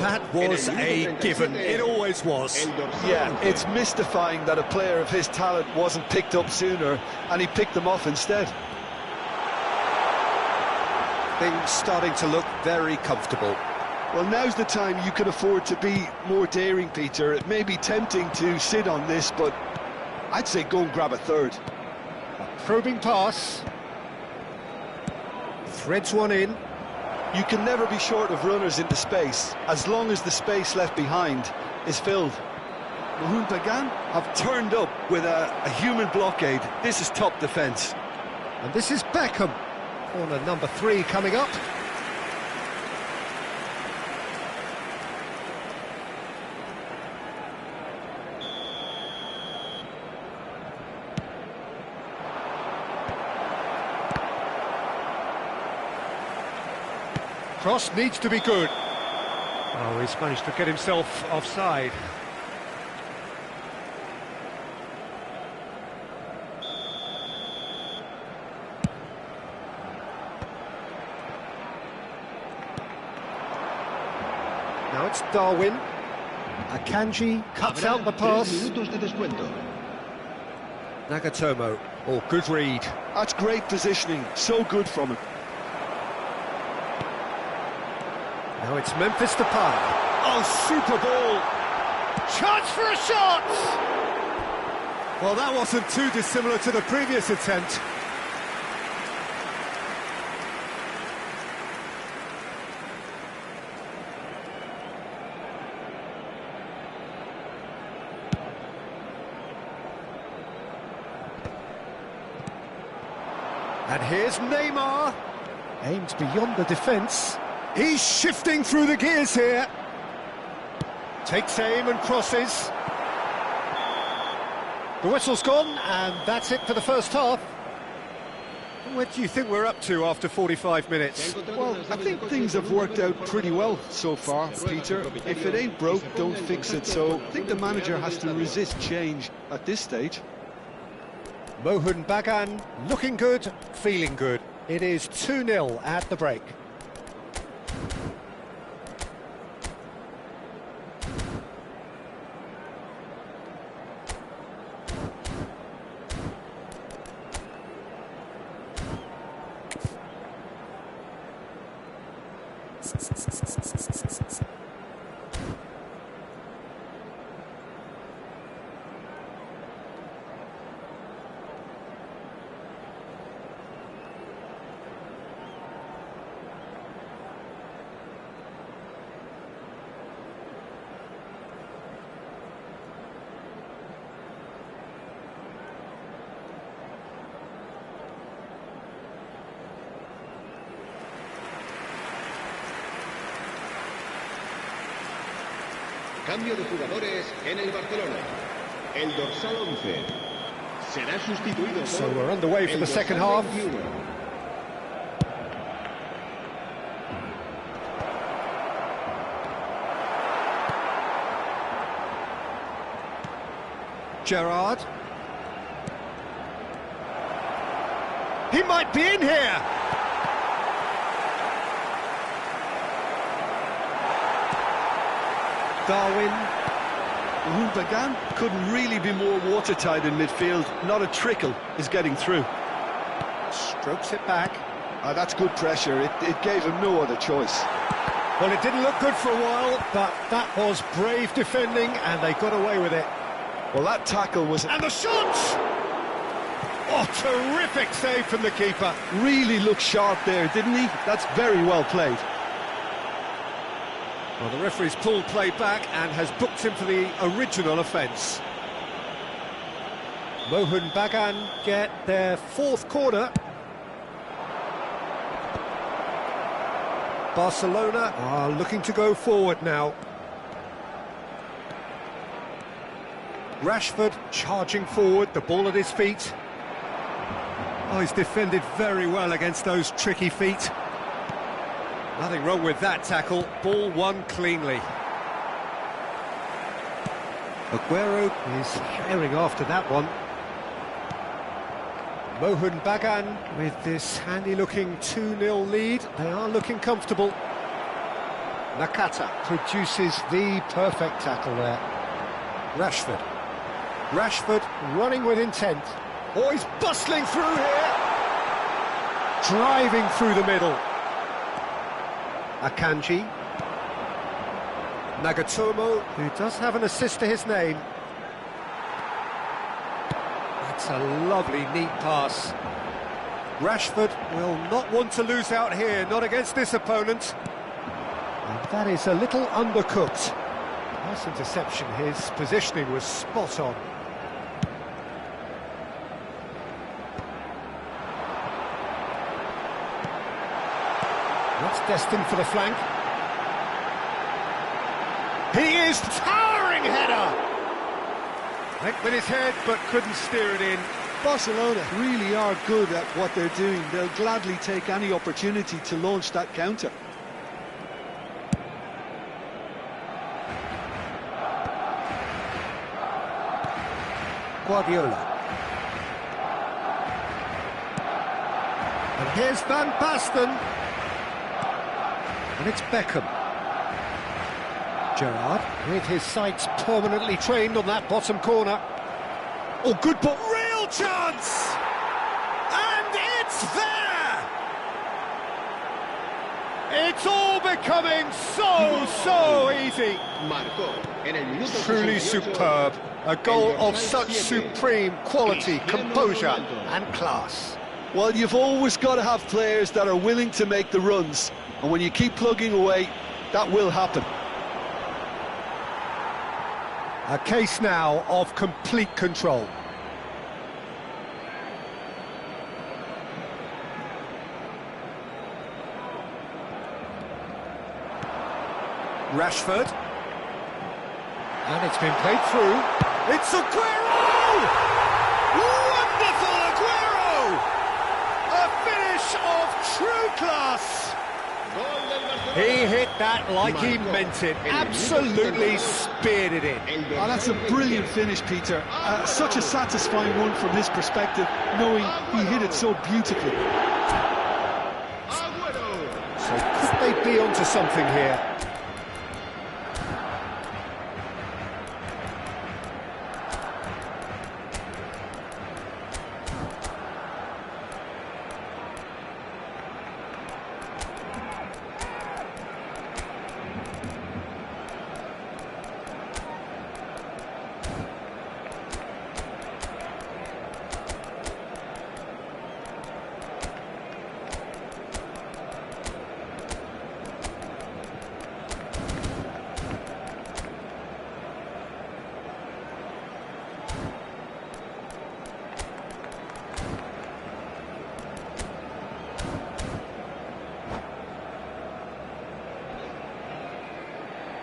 That was a given. It always was. Yeah, it's mystifying that a player of his talent wasn't picked up sooner, and he picked them off instead. Things starting to look very comfortable. Well, now's the time you can afford to be more daring, Peter. It may be tempting to sit on this, but I'd say go and grab a third. A probing pass. Threads one in. You can never be short of runners into space, as long as the space left behind is filled. Mohun Bagan have turned up with a human blockade. This is top defence. And this is Beckham. Corner number 3 coming up. Cross needs to be good. Oh, he's managed to get himself offside. Now it's Darwin. Akanji cuts out the pass. 3 minutos de descuento. Nagatomo. Oh, good read. That's great positioning. So good from him. Now it's Memphis Depay. Oh, super ball. Chance for a shot! Well, that wasn't too dissimilar to the previous attempt. And here's Neymar. Aimed beyond the defence. He's shifting through the gears here. Takes aim and crosses. The whistle's gone, and that's it for the first half. What do you think we're up to after 45 minutes? Well, I think things have worked out pretty well so far, Peter. If it ain't broke, don't fix it. So I think the manager has to resist change at this stage. Mohun Bagan looking good, feeling good. It is 2-0 at the break. Cambio de jugadores en el Barcelona. El dorsal 11 será sustituido por... So we're underway for el the second dorsal half. 21. Gerrard. He might be in here. Darwin. Bagan couldn't really be more watertight in midfield. Not a trickle is getting through. Strokes it back. That's good pressure. It gave him no other choice. Well, it didn't look good for a while, but that was brave defending, and they got away with it. Well, that tackle was... And the shot! Oh, terrific save from the keeper. Really looked sharp there, didn't he? That's very well played. Well, the referee's pulled play back and has booked him for the original offence. Mohun Bagan get their fourth corner. Barcelona are looking to go forward now. Rashford charging forward, the ball at his feet. Oh, he's defended very well against those tricky feet. Nothing wrong with that tackle, ball won cleanly. Aguero is herring after that one. Mohun Bagan with this handy-looking 2-0 lead. They are looking comfortable. Nakata produces the perfect tackle there. Rashford. Rashford running with intent. Oh, he's bustling through here. Driving through the middle. Akanji. Nagatomo, who does have an assist to his name. That's a lovely, neat pass. Rashford will not want to lose out here, not against this opponent. And that is a little undercooked. Nice interception, his positioning was spot on. That's destined for the flank. He is towering header! Went with his head, but couldn't steer it in. Barcelona really are good at what they're doing. They'll gladly take any opportunity to launch that counter. Guardiola. And here's Van Basten. And it's Beckham. Gerrard, with his sights permanently trained on that bottom corner. Oh, good ball. Real chance! And it's there! It's all becoming so easy. Marcó en el minuto Truly 68. superb. A goal El of dorsal such 7. supreme quality, Cristiano composure Ronaldo. and class. Well, you've always got to have players that are willing to make the runs. And when you keep plugging away, that will happen. A case now of complete control. Rashford. And it's been played through. It's Aguero! Wonderful Aguero! A finish of true class! Gol del Barcelona. He hit that like he meant it. Absolutely speared it in. El Oh, that's a dorsal brilliant finish, Peter. Such a satisfying one from his perspective, knowing he hit it so beautifully. Agüero. So could they be onto something here?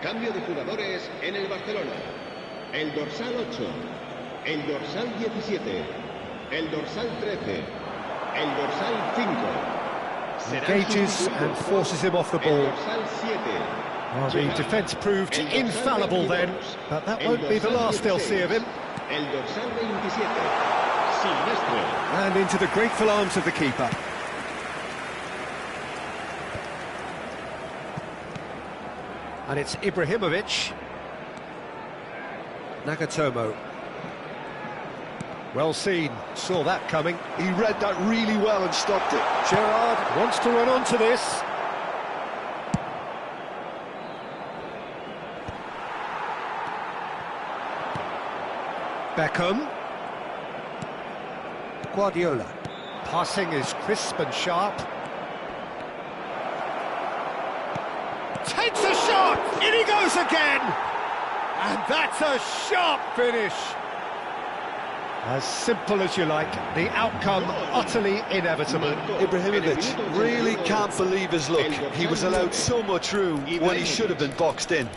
Cambio de jugadores en el Barcelona. El dorsal 8, el dorsal 17, el dorsal 13, el dorsal 5. Engages and forces him off the ball. El dorsal 7. Well, the defence proved infallible then, but that won't be the last they'll see of him. El dorsal 27, Silvestre. And into the grateful arms of the keeper. And it's Ibrahimovic. Nagatomo. Well seen, saw that coming. He read that really well and stopped it. Gerrard wants to run onto this. Beckham. Guardiola. Passing is crisp and sharp. Takes a shot! In he goes again! And that's a sharp finish. As simple as you like, the outcome utterly inevitable. Ibrahimovic really can't believe his luck. He was allowed so much room when he should have been boxed in.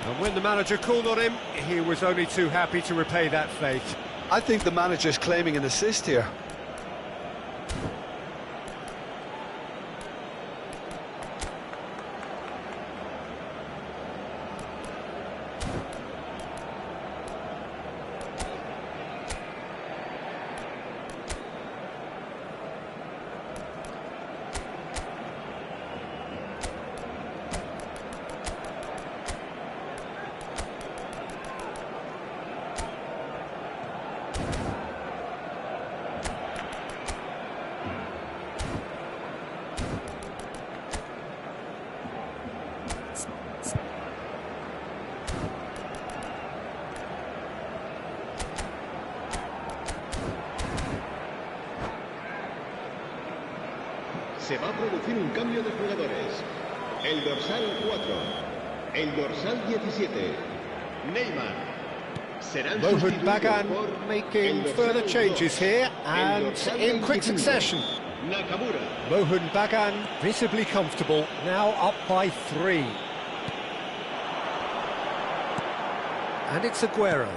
And when the manager called on him, he was only too happy to repay that faith. I think the manager's claiming an assist here. Se va a producir un cambio de jugadores. El dorsal 4, el dorsal 17, Neymar. Serán Mohun sustituidos Bagan por making el dorsal further 2, changes here, el and dorsal in quick 25, succession. Nakamura. Mohun Bagan visibly comfortable, now up by 3. And it's Aguero.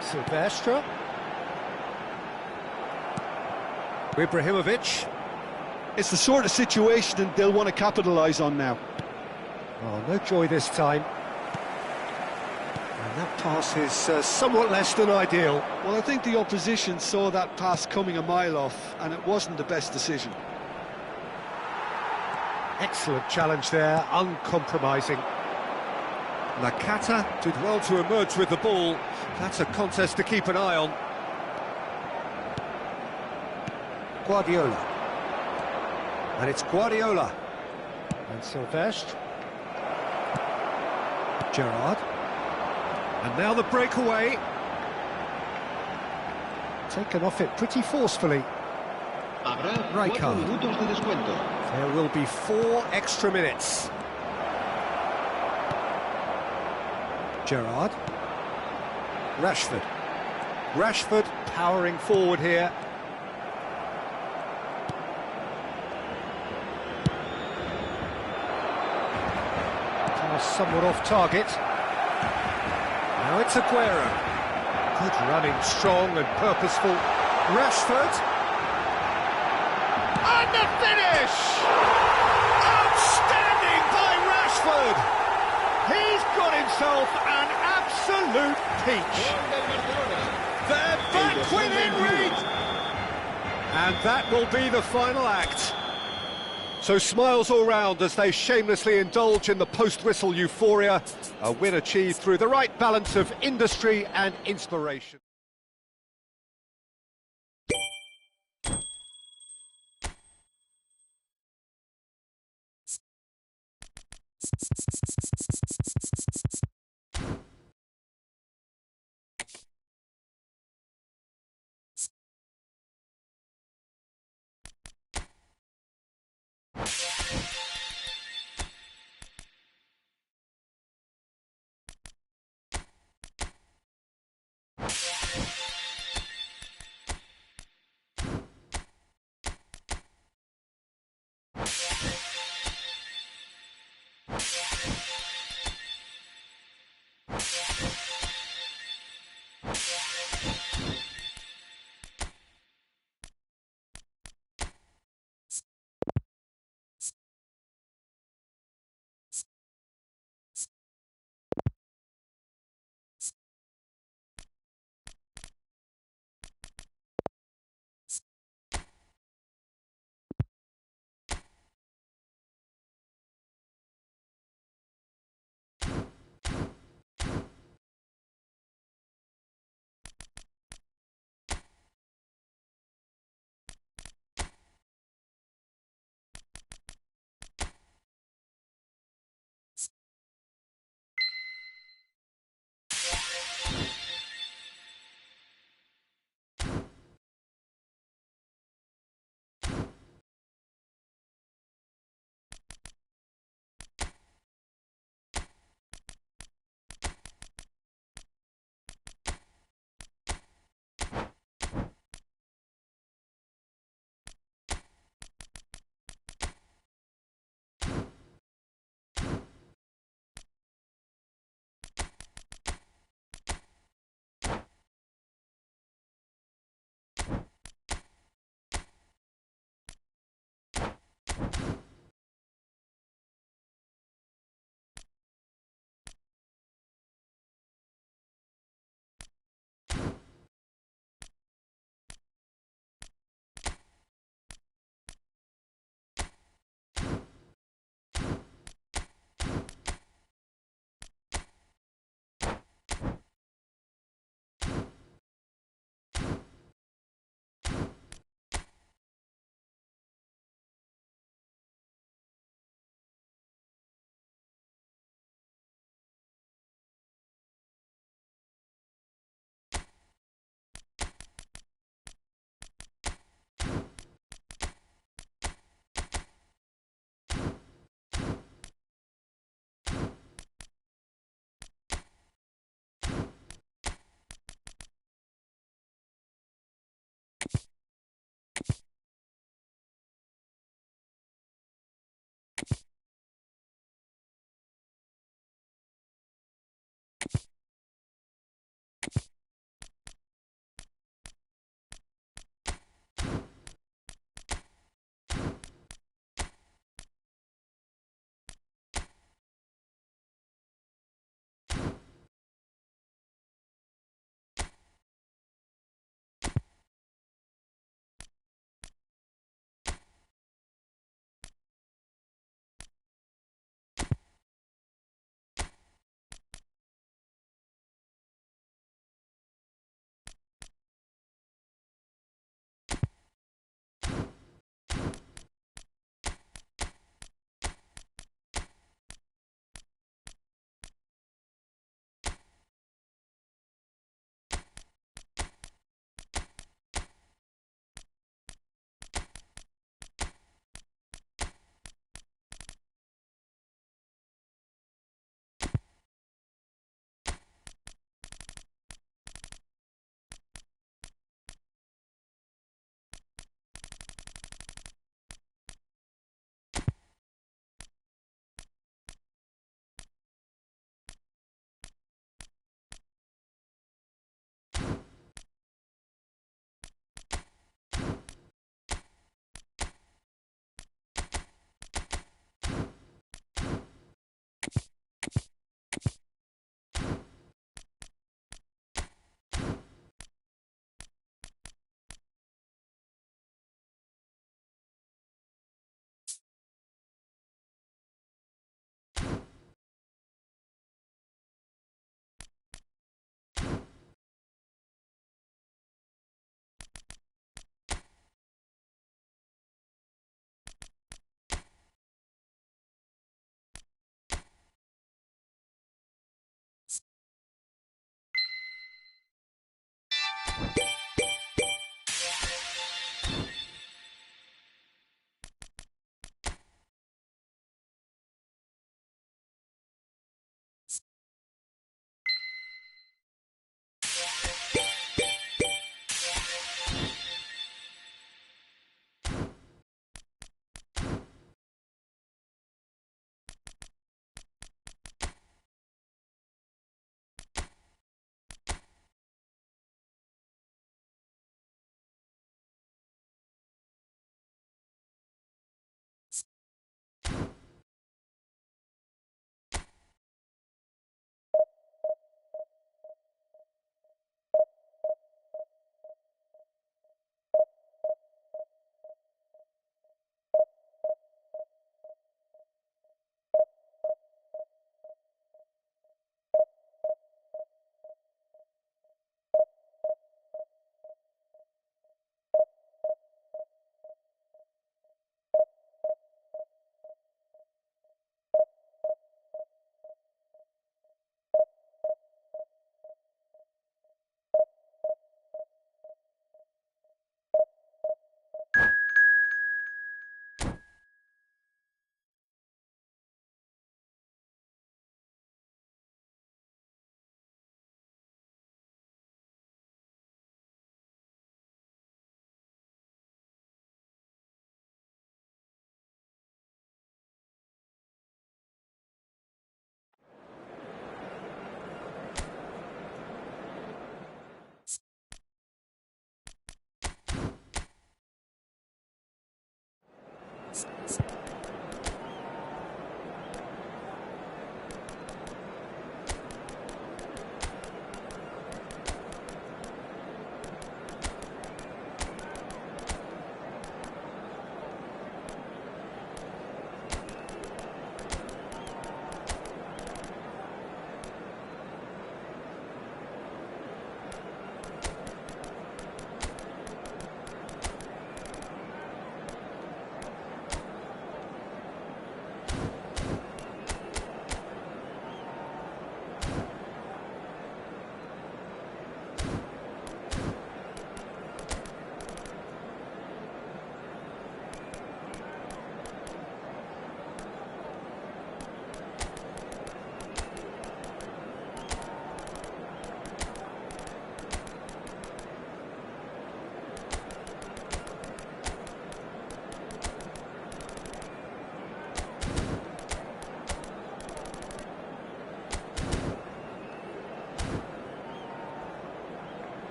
Silvestre. Ibrahimovic. It's the sort of situation that they'll want to capitalise on now. Oh, no joy this time. And that pass is somewhat less than ideal. Well, I think the opposition saw that pass coming a mile off, and it wasn't the best decision. Excellent challenge there, uncompromising. Nakata did well to emerge with the ball. That's a contest to keep an eye on. Guardiola. And it's Guardiola. And Silvestre. Gerrard. And now the breakaway. Taken off it pretty forcefully. Habrá 4 Rijkaard. minutos de descuento. There will be 4 extra minutes. Gerrard. Rashford. Rashford powering forward here. Somewhat off target. Now it's Aguero. Good running, strong and purposeful. Rashford. And the finish! Outstanding by Rashford! He's got himself an absolute peach. They're back within reach! And that will be the final act. So smiles all round as they shamelessly indulge in the post-whistle euphoria. A win achieved through the right balance of industry and inspiration.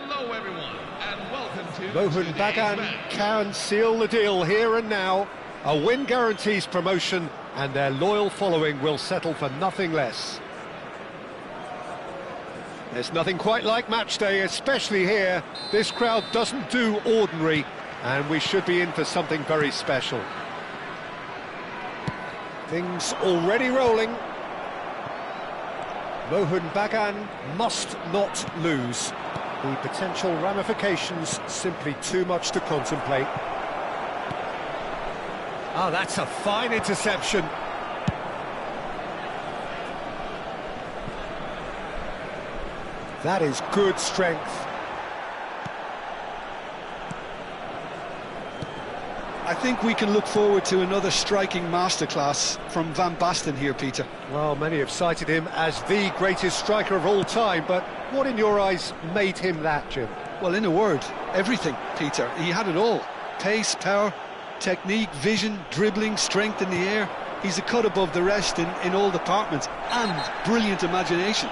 Hello, everyone, and welcome to Mohun today's Bagan match. can seal the deal here and now. A win guarantees promotion, and their loyal following will settle for nothing less. There's nothing quite like match day, especially here. This crowd doesn't do ordinary, and we should be in for something very special. Things already rolling. Mohun Bagan must not lose. The potential ramifications simply too much to contemplate. Ah, that's a fine interception. That is good strength. I think we can look forward to another striking masterclass from Van Basten here, Peter. Well, many have cited him as the greatest striker of all time, but what in your eyes made him that, Jim? Well, in a word, everything, Peter. He had it all. Pace, power, technique, vision, dribbling, strength in the air. He's a cut above the rest in all departments, and brilliant imagination.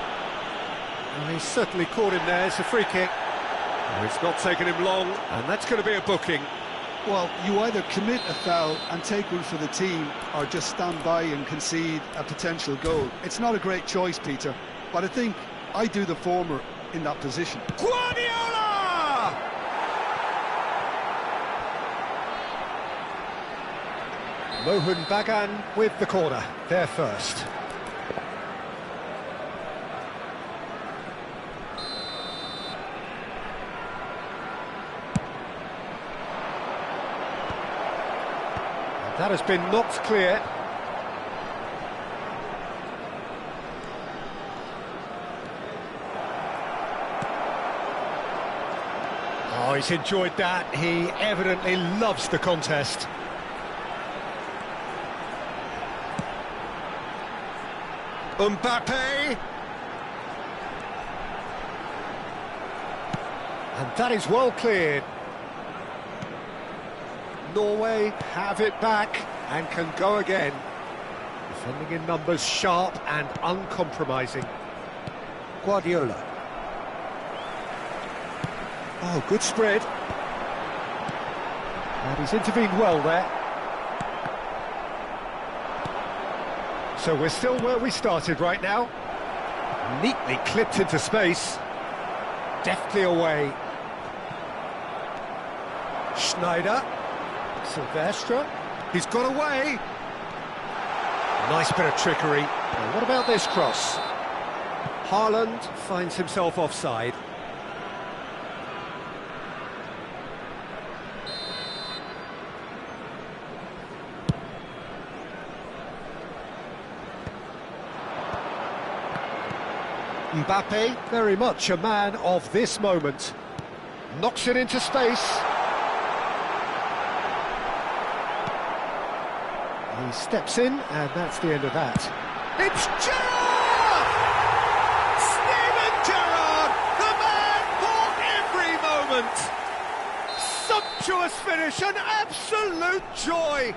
Well, he's certainly caught him there. It's a free kick. Oh, it's not taken him long, and that's going to be a booking. Well, you either commit a foul and take one for the team, or just stand by and concede a potential goal. It's not a great choice, Peter, but I think I do the former in that position. Guardiola! Mohun Bagan with the corner, there first. That has been knocked clear. Oh, he's enjoyed that. He evidently loves the contest. Mbappe! And that is well cleared. Norway have it back and can go again. Defending in numbers, sharp and uncompromising. Guardiola. Oh, good spread. And he's intervened well there. So we're still where we started right now. Neatly clipped into space. Deftly away. Schneider. Silvestre, he's got away. Nice bit of trickery. Now, what about this cross? Haaland finds himself offside. Mbappe, very much a man of this moment. Knocks it into space. He steps in, and that's the end of that. It's Gerrard! Steven Gerrard, the man for every moment! Sumptuous finish, an absolute joy!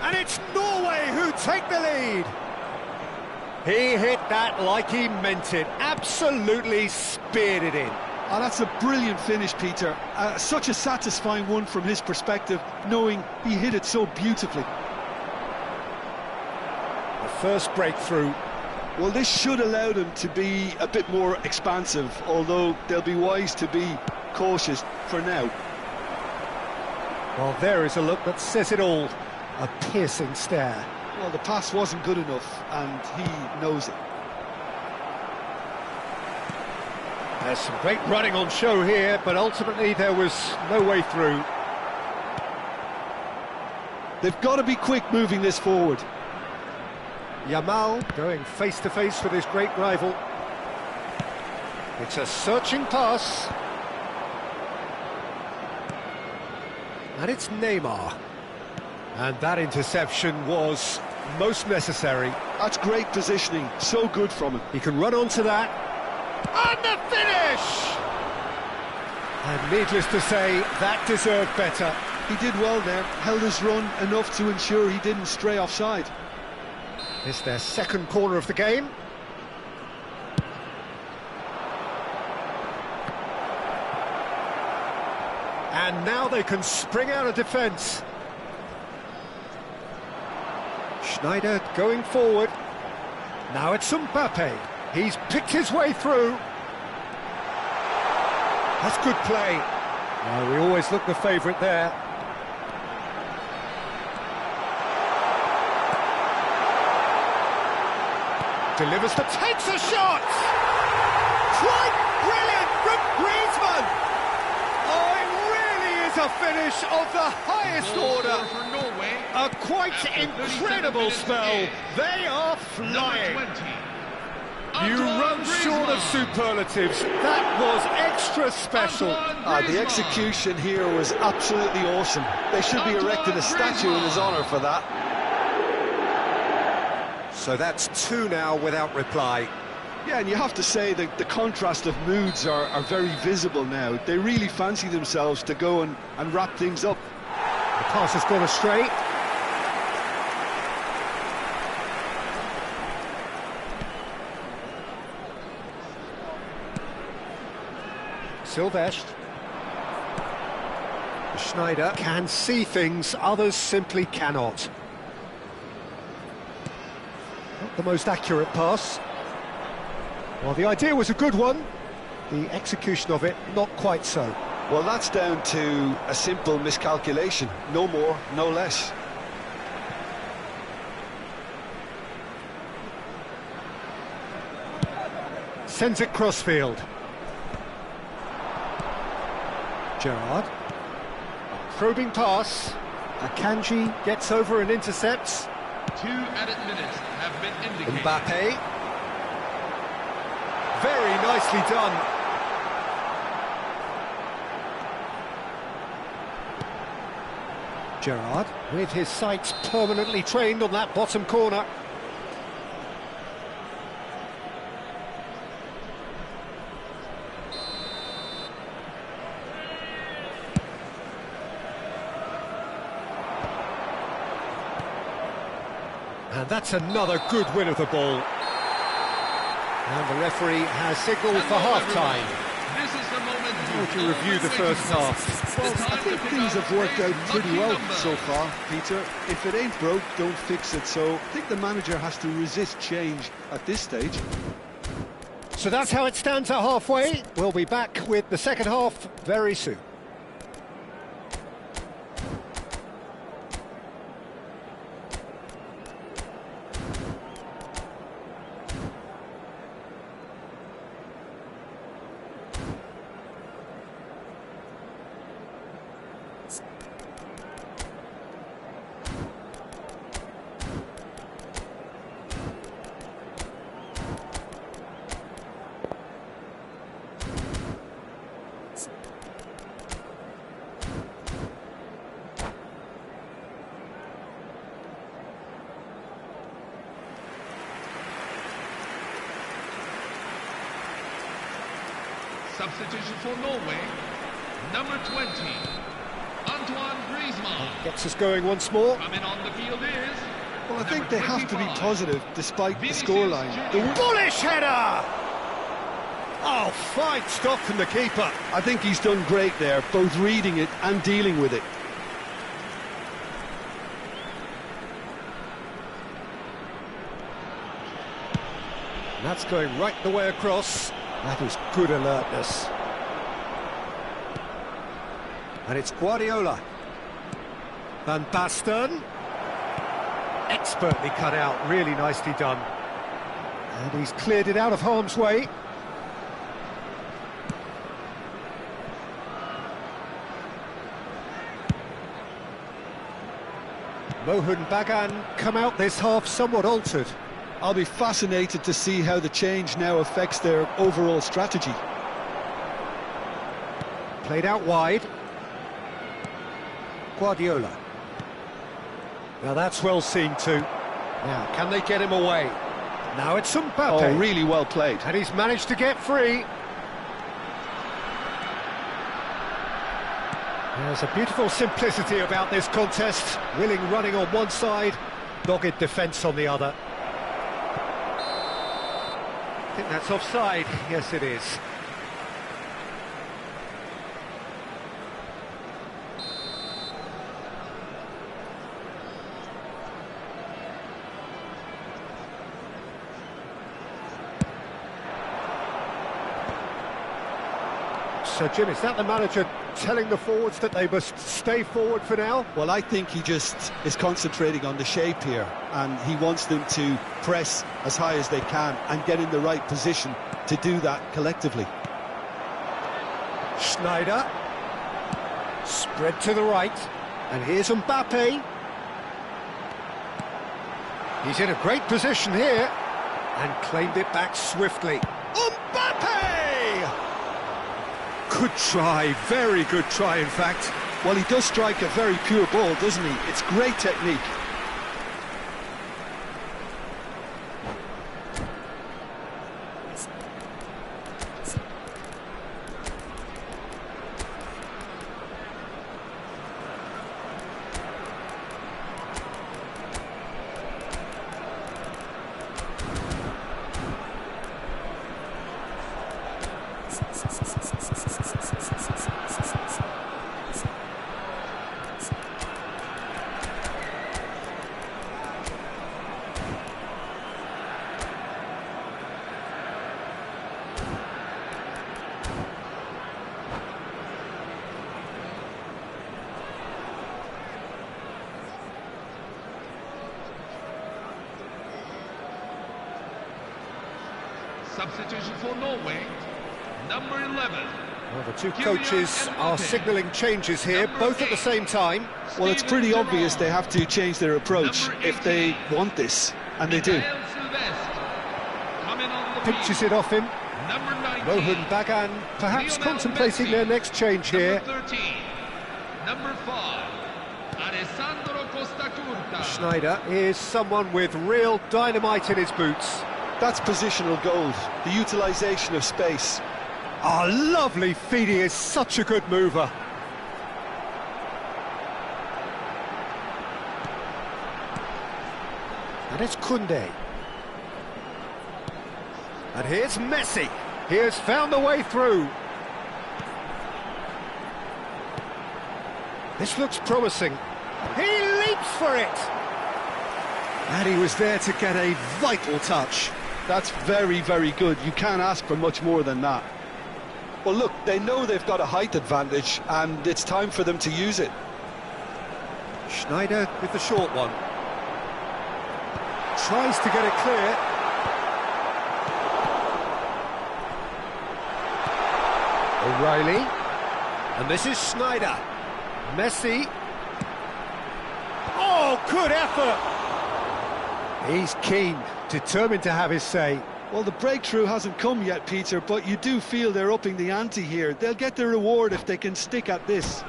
And it's Norway who take the lead. He hit that like he meant it, absolutely speared it in. Oh, that's a brilliant finish, Peter. Such a satisfying one from his perspective, knowing he hit it so beautifully. The first breakthrough. Well, this should allow them to be a bit more expansive, although they'll be wise to be cautious for now. Well, there is a look that says it all. A piercing stare. Well, the pass wasn't good enough, and he knows it. There's some great running on show here, but ultimately there was no way through. They've got to be quick moving this forward. Yamal going face-to-face with his great rival. It's a searching pass. And it's Neymar. And that interception was most necessary. That's great positioning, so good from him. He can run onto that. And the finish! And needless to say, that deserved better. He did well there, held his run enough to ensure he didn't stray offside. It's their second corner of the game. And now they can spring out of defence. Schneider going forward. Now it's Mbappe. He's picked his way through. That's good play. We always look the favourite there. Delivers the... takes a shot! Quite brilliant from Griezmann! Oh, it really is a finish of the highest order. For Norway, A quite incredible spell. They are flying. number 20. You Antoine run short of Griezmann. superlatives. That was extra special. Antoine The Griezmann. execution here was absolutely awesome. They should be erected a statue in his honour for that. So that's 2 now without reply. Yeah, and you have to say that the contrast of moods are very visible now. They really fancy themselves to go and wrap things up. The pass has gone astray. Silvestre. Schneider can see things others simply cannot. Not the most accurate pass. Well, the idea was a good one. The execution of it, not quite so. Well, that's down to a simple miscalculation. No more, no less. Sends it crossfield. Gerrard. Probing pass. Akanji gets over and intercepts. 2 added minutes have been indicated. Mbappe. Very nicely done. Gerrard, with his sights permanently trained on that bottom corner. And that's another good win of the ball. And the referee has signalled for half-time. This is the moment. How would you review the first half? Well, I think things have worked out pretty well so far, Peter. If it ain't broke, don't fix it. So I think the manager has to resist change at this stage. So that's how it stands at halfway. We'll be back with the second half very soon. Substitution for Norway, number 20, Antoine Griezmann. Gets us going once more. Coming on the field is... Well, I think number they have to be 25. positive despite the v6.0.0. scoreline. The Bullish header! Oh, fine stop from the keeper. I think he's done great there, both reading it and dealing with it. And that's going right the way across. That is good alertness. And it's Guardiola. Van Basten. Expertly cut out, really nicely done. And he's cleared it out of harm's way. Mohun Bagan come out this half somewhat altered. I'll be fascinated to see how the change now affects their overall strategy. Played out wide. Guardiola. Now that's well seen too. Now, can they get him away? Now it's Mbappe. Oh, really well played. And he's managed to get free. There's a beautiful simplicity about this contest. Willing running on one side, dogged defence on the other. I think that's offside. Yes, it is. So, Jim, is that the manager telling the forwards that they must stay forward for now? Well, I think he just is concentrating on the shape here, and he wants them to press as high as they can and get in the right position to do that collectively. Schneider. Spread to the right. And here's Mbappe. He's in a great position here. And claimed it back swiftly. Mbappe! Good try, very good try, in fact. Well, he does strike a very pure ball, doesn't he? It's great technique. Substitution for Norway, number 11. Well, the two coaches are signalling changes here, both at the same time. Well, it's pretty obvious they have to change their approach if they want this, and they do. Pinches it off him. Rohan Bagan perhaps contemplating their next change here. Number 13, number 5, Alessandro Costa Curta. Schneider is someone with real dynamite in his boots. That's positional gold, the utilisation of space. Oh, lovely feed, he is such a good mover. And it's Koundé. And here's Messi. He has found the way through. This looks promising. He leaps for it. And he was there to get a vital touch. That's very, very good. You can't ask for much more than that. Well, look, they know they've got a height advantage, and it's time for them to use it. Schneider with the short one. Tries to get it clear. O'Reilly. And this is Schneider. Messi. Oh, good effort! He's keen, determined to have his say. Well, the breakthrough hasn't come yet, Peter, but you do feel they're upping the ante here. They'll get their reward if they can stick at this.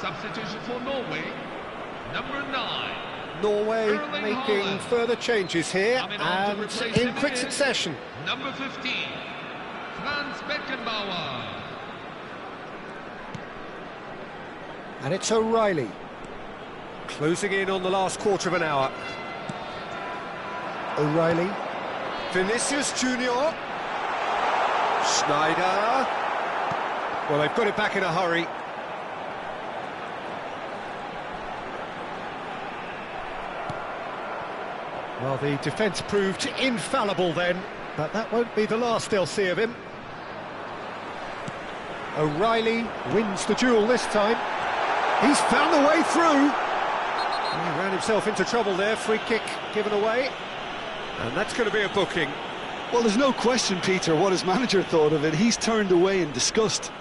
Substitution for Norway, number 9. Norway Erling making Haaland. further changes here, Coming on to and replace in him quick is succession. Number 15, Franz Beckenbauer. And it's O'Reilly. Closing in on the last quarter of an hour. O'Reilly. Vinicius Junior. Schneider. Well, they've got it back in a hurry. Well, the defence proved infallible then, but that won't be the last they'll see of him. O'Reilly wins the duel this time. He's found the way through. himself into trouble there. Free kick given away. And that's going to be a booking. Well, there's no question, Peter, what his manager thought of it. He's turned away in disgust.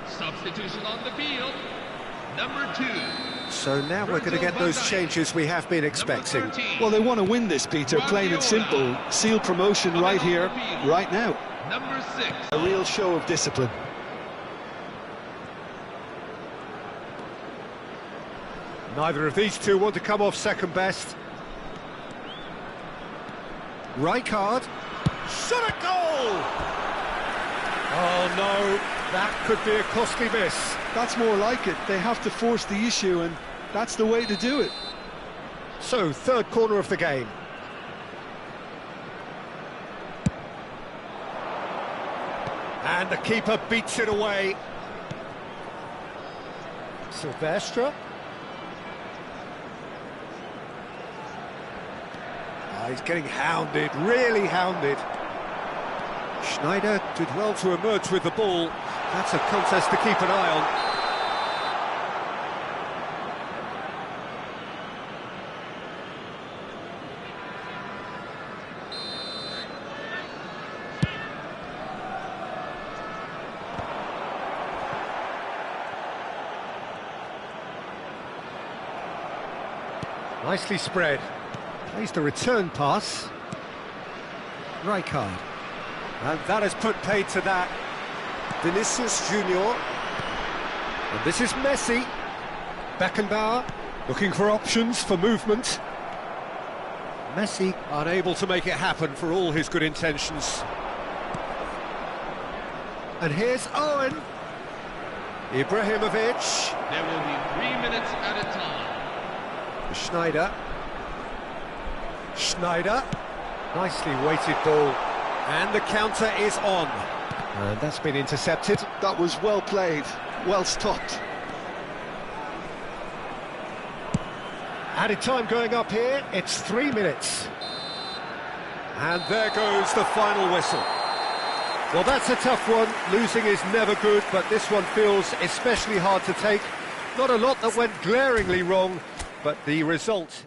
Substitution on the field, number 2. So now we're going to get those changes we have been expecting. Well, they want to win this, Peter, plain and simple. Seal promotion right here, right now. Number 6. A real show of discipline. Neither of these two want to come off second best. Rijkaard. Shot a goal! Oh no, that could be a costly miss. That's more like it. They have to force the issue, and that's the way to do it. So, third corner of the game. And the keeper beats it away. Silvestre. Oh, he's getting hounded, really hounded. Schneider did well to emerge with the ball. That's a contest to keep an eye on. Nicely spread. Plays the return pass. Rijkaard. And that has put paid to that. Vinicius Junior. And this is Messi. Beckenbauer looking for options for movement. Messi unable to make it happen for all his good intentions. And here's Owen. Ibrahimovic. There will be 3 minutes at a time. Schneider. Schneider. Nicely weighted ball. And the counter is on. And that's been intercepted. That was well played, well stopped. Added time going up here, it's 3 minutes. And there goes the final whistle. Well, that's a tough one. Losing is never good, but this one feels especially hard to take. Not a lot that went glaringly wrong, but the result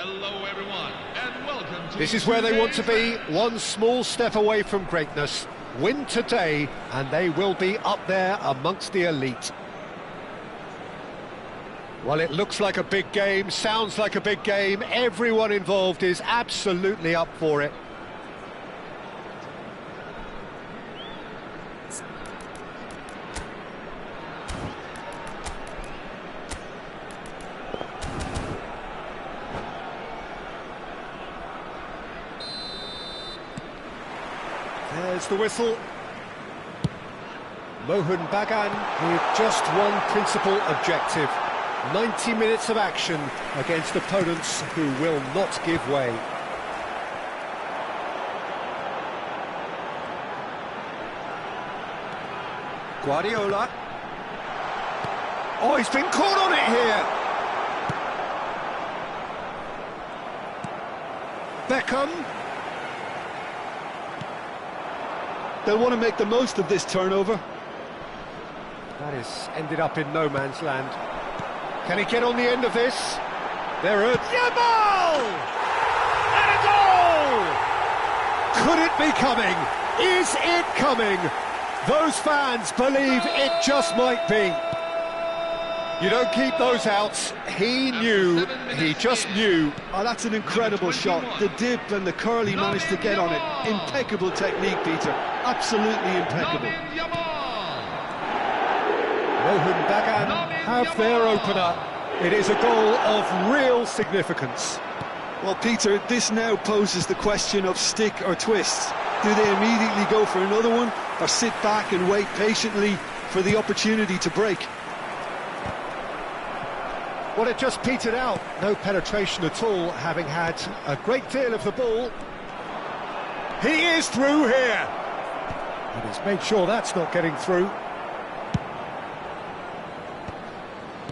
Hello, everyone, and welcome to This is where they want to be, today's one small step away from greatness. Win today, and they will be up there amongst the elite. Well, it looks like a big game, sounds like a big game. Everyone involved is absolutely up for it. There's the whistle. Mohun Bagan with just one principal objective. 90 minutes of action against opponents who will not give way. Guardiola. Oh, he's been caught on it here. Beckham. They'll want to make the most of this turnover. That has ended up in no man's land. Can he get on the end of this? There are Yamal! And a goal! Could it be coming? Is it coming? Those fans believe it just might be. You don't keep those outs. He knew, he just knew. Oh, that's an incredible shot. The dip and the curl he managed to get on it. Impeccable technique, Peter. Absolutely impeccable. Mohun Bagan have their opener. It is a goal of real significance. Well, Peter, this now poses the question of stick or twist. Do they immediately go for another one, or sit back and wait patiently for the opportunity to break? Well, it just petered out. No penetration at all, having had a great deal of the ball. He is through here. And he's made sure that's not getting through.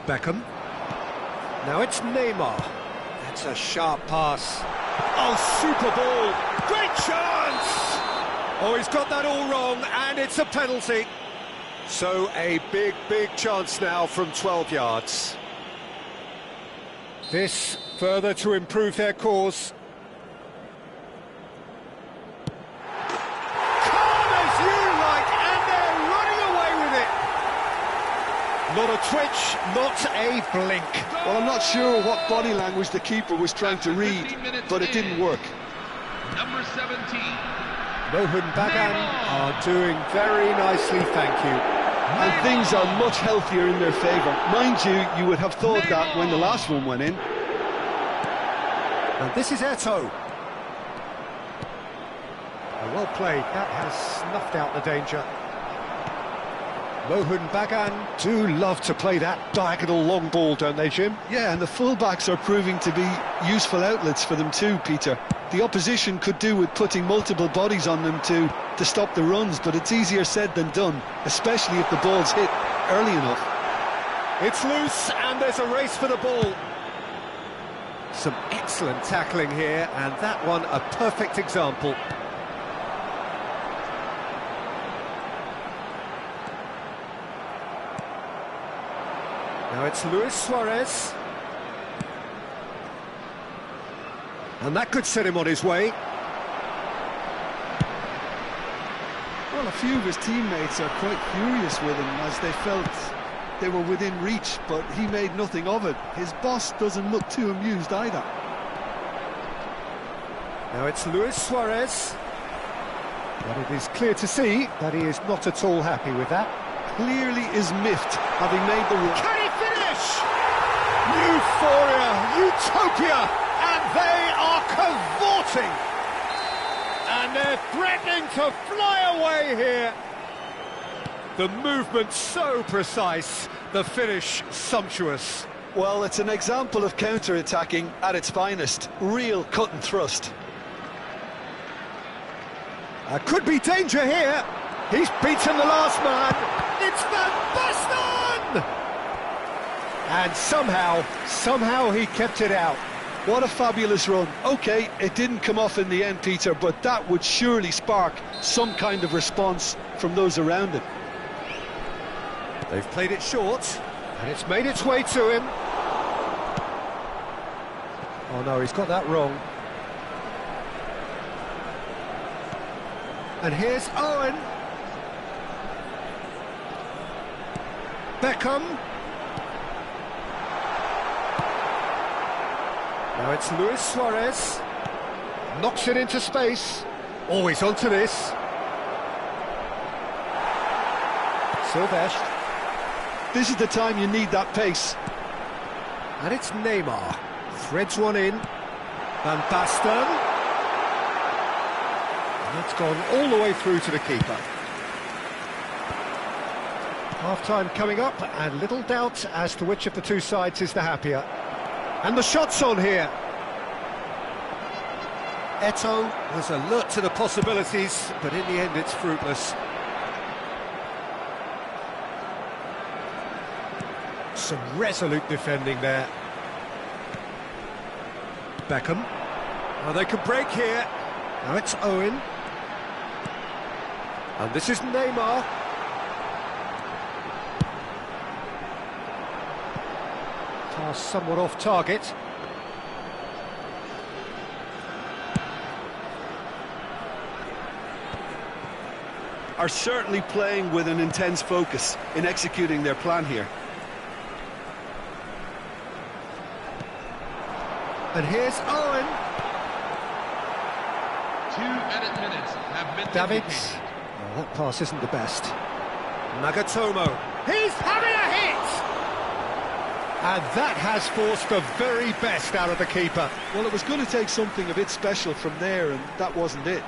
Beckham. Now it's Neymar. That's a sharp pass. Oh, super ball. Great chance! Oh, he's got that all wrong, and it's a penalty. So a big, big chance now from 12 yards. This further to improve their cause. Calm as you like, and they're running away with it. Not a twitch, not a blink. Well, I'm not sure what body language the keeper was trying to read, but it didn't work. number 17. Mohun Bagan are doing very nicely, thank you. And things are much healthier in their favour. Mind you, you would have thought that when the last one went in. And this is Eto'o. Well played, that has snuffed out the danger. Mohun Bagan do love to play that diagonal long ball, don't they, Jim? Yeah, and the fullbacks are proving to be useful outlets for them too, Peter. The opposition could do with putting multiple bodies on them to stop the runs, but it's easier said than done, especially if the ball's hit early enough. It's loose, and there's a race for the ball. Some excellent tackling here, and that one a perfect example. Now it's Luis Suarez. And that could set him on his way. Well, a few of his teammates are quite furious with him as they felt they were within reach, but he made nothing of it. His boss doesn't look too amused either. Now it's Luis Suarez. But it is clear to see that he is not at all happy with that. Clearly is miffed, having made the run. Can he finish? Euphoria, utopia, and they are cavorting. And they're threatening to fly away here. The movement so precise, the finish sumptuous. Well, it's an example of counter-attacking at its finest. Real cut and thrust. Could be danger here. He's beaten the last man. It's Van Basten! And somehow he kept it out. What a fabulous run. OK, it didn't come off in the end, Peter, but that would surely spark some kind of response from those around it. They've played it short, and it's made its way to him. Oh, Oh no, he's got that wrong. And here's Owen. Beckham. Now it's Luis Suarez. Knocks it into space. Always onto this. Silvestre. This is the time you need that pace. And it's Neymar. Threads one in. Van Basten. And it's gone all the way through to the keeper. Half-time coming up, and little doubt as to which of the two sides is the happier. And the shot's on here. Eto'o was alert to the possibilities, but in the end it's fruitless. Some resolute defending there. Beckham. Now they can break here. Now it's Owen. And this is Neymar. Pass somewhat off target. Are certainly playing with an intense focus in executing their plan here. And here's Owen. 2 added minutes have been Davids. indicated. Oh, that pass isn't the best. Nagatomo. He's having a hit! And that has forced the very best out of the keeper. Well, it was going to take something a bit special from there, and that wasn't it.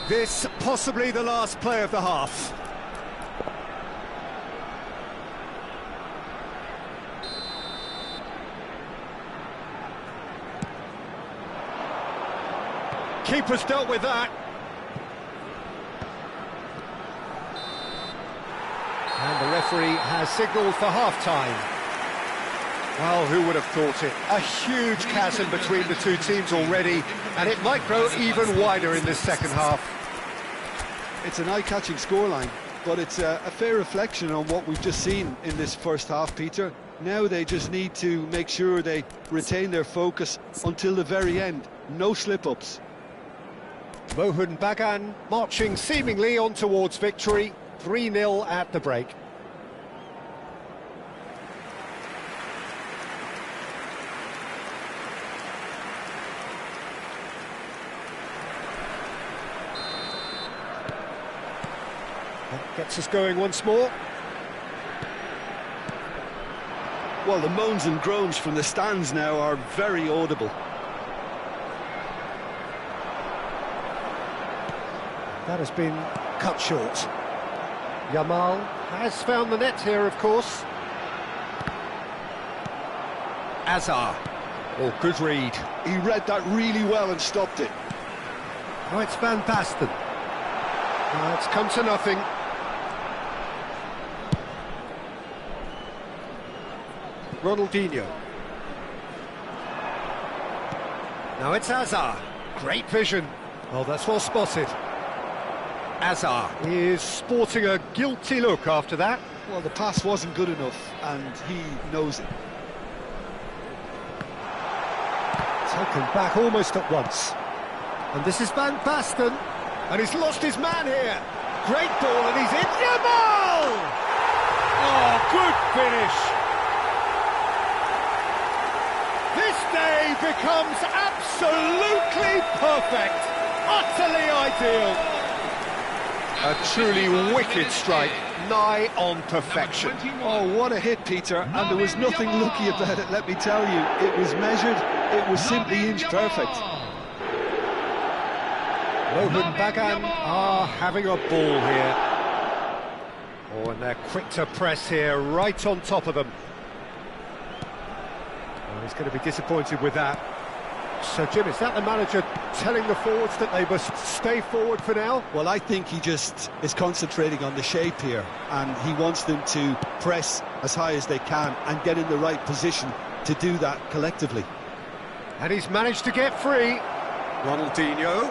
This possibly the last play of the half. Keeper's dealt with that. And the referee has signalled for half-time. Well, who would have thought it? A huge chasm between the two teams already, and it might grow even wider in this second half. It's an eye-catching scoreline, but it's a fair reflection on what we've just seen in this first half, Peter. Now they just need to make sure they retain their focus until the very end. No slip-ups. Mohun Bagan marching seemingly on towards victory. 3-0 at the break. That gets us going once more. Well, the moans and groans from the stands now are very audible. That has been cut short. Yamal has found the net here, of course. Azar. Oh, good read. He read that really well and stopped it. Now it's Van Basten. It's come to nothing. Ronaldinho. Now it's Azar. Great vision. Oh, that's well spotted. Azar is sporting a guilty look after that. Well, the pass wasn't good enough, and he knows it. Taken back almost at once. And this is Van Basten. And he's lost his man here. Great ball, and he's in. Yamal! Oh, good finish. This day becomes absolutely perfect. Utterly ideal. A truly wicked strike, nigh on perfection. Oh, what a hit, Peter, and there was nothing lucky about it, let me tell you. It was measured, it was simply inch perfect. Mohun Bagan are having a ball here. Oh, and they're quick to press here, right on top of them. Oh, he's going to be disappointed with that. So, Jim, is that the manager telling the forwards that they must stay forward for now? Well, I think he just is concentrating on the shape here, and he wants them to press as high as they can and get in the right position to do that collectively. And he's managed to get free. Ronaldinho.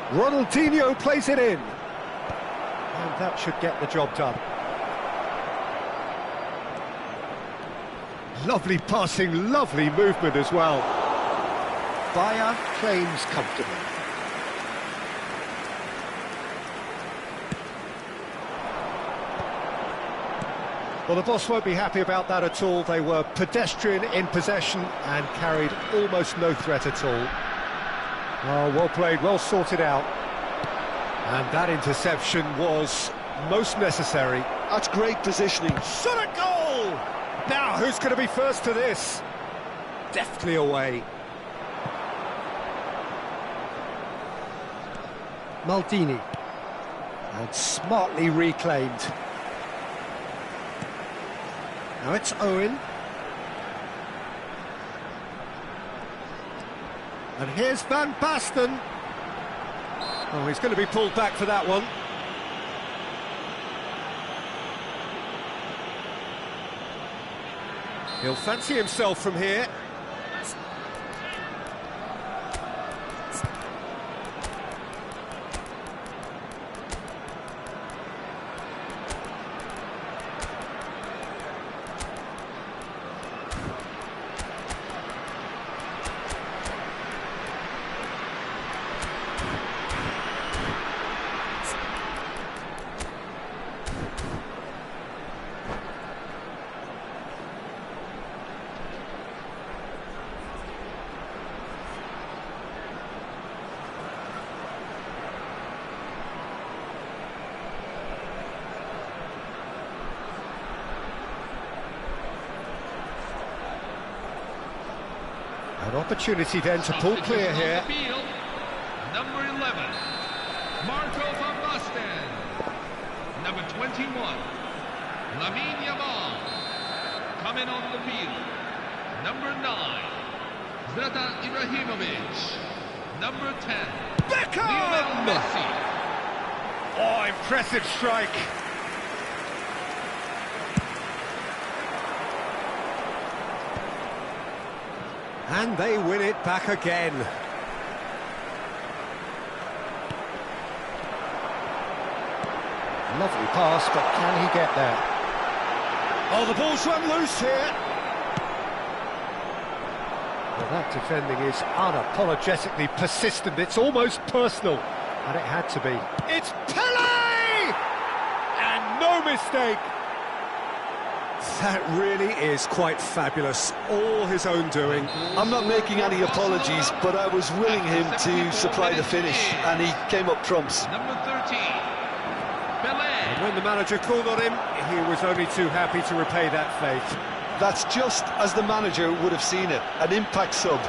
Ronaldinho plays it in. And that should get the job done. Lovely passing, lovely movement as well. Bayer claims comfortably. Well, the boss won't be happy about that at all. They were pedestrian in possession and carried almost no threat at all. Oh, well played, well sorted out. And that interception was most necessary. That's great positioning. Shot a goal! Now, who's going to be first to this? Deftly away. Maldini. And smartly reclaimed. Now it's Owen. And here's Van Basten. Oh, he's going to be pulled back for that one. He'll fancy himself from here. An opportunity then to pull clear here. Field, number 11, Marco van Basten. Number 21, Lamine Yamal. Coming on the field, number 9, Zlatan Ibrahimovic. Number 10, Beckham! Lionel Messi. Oh, impressive strike. And they win it back again. Lovely pass, but can he get there? Oh, the ball's run loose here. Well, that defending is unapologetically persistent. It's almost personal, and it had to be. It's Pele! And no mistake. That really is quite fabulous. All his own doing. I'm not making any apologies, but I was willing him to supply the finish, and he came up trumps. Number 13, Pelé. And when the manager called on him, he was only too happy to repay that faith. That's just as the manager would have seen it, an impact sub.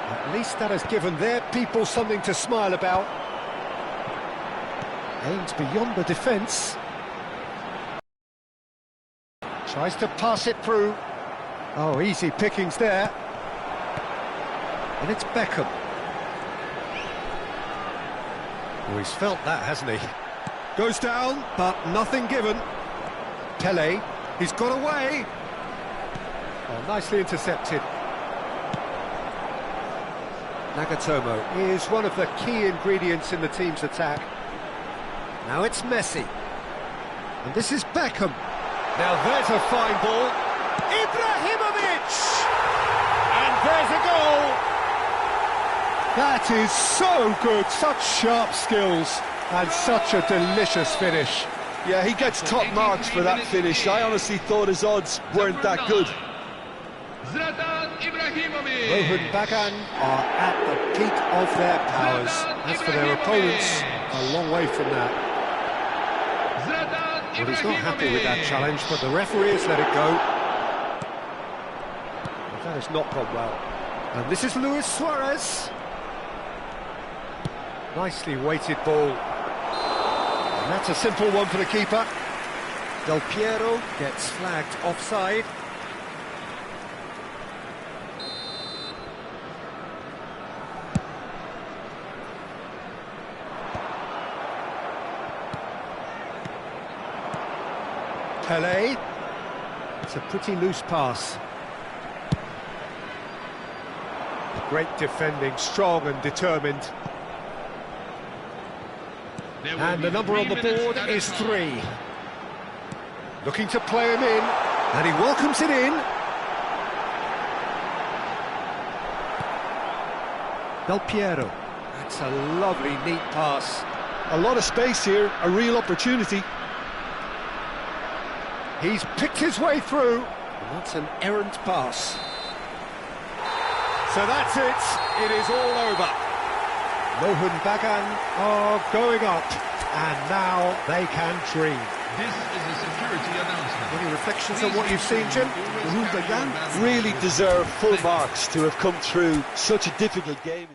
At least that has given their people something to smile about. Aimed beyond the defence. Tries to pass it through. Oh, easy pickings there. And it's Beckham. Oh, he's felt that, hasn't he? Goes down, but nothing given. Pele, he's got away. Oh, nicely intercepted. Nagatomo is one of the key ingredients in the team's attack. Now it's Messi. And this is Beckham. Now there's a fine ball. Ibrahimovic! And there's a goal! That is so good, such sharp skills, and such a delicious finish. Yeah, he gets top marks for that finish. I honestly thought his odds weren't that good. Zlatan Ibrahimovic. Rohan Bagan are at the peak of their powers. As for their opponents, a long way from that. Well, he's not happy with that challenge, but the referee has let it go. But that has not gone well. And this is Luis Suarez. Nicely weighted ball. And that's a simple one for the keeper. Del Piero gets flagged offside. Pele. It's a pretty loose pass. Great defending, strong and determined. And the number on the board is 3. Looking to play him in, and he welcomes it in. Del Piero. That's a lovely, neat pass. A lot of space here, a real opportunity. He's picked his way through. And that's an errant pass. So that's it. It is all over. Lohun Bagan are going up. And now they can dream. This is a security announcement. Any reflections on what you've seen, Jim? The Hooligans really deserve full marks to have come through such a difficult game.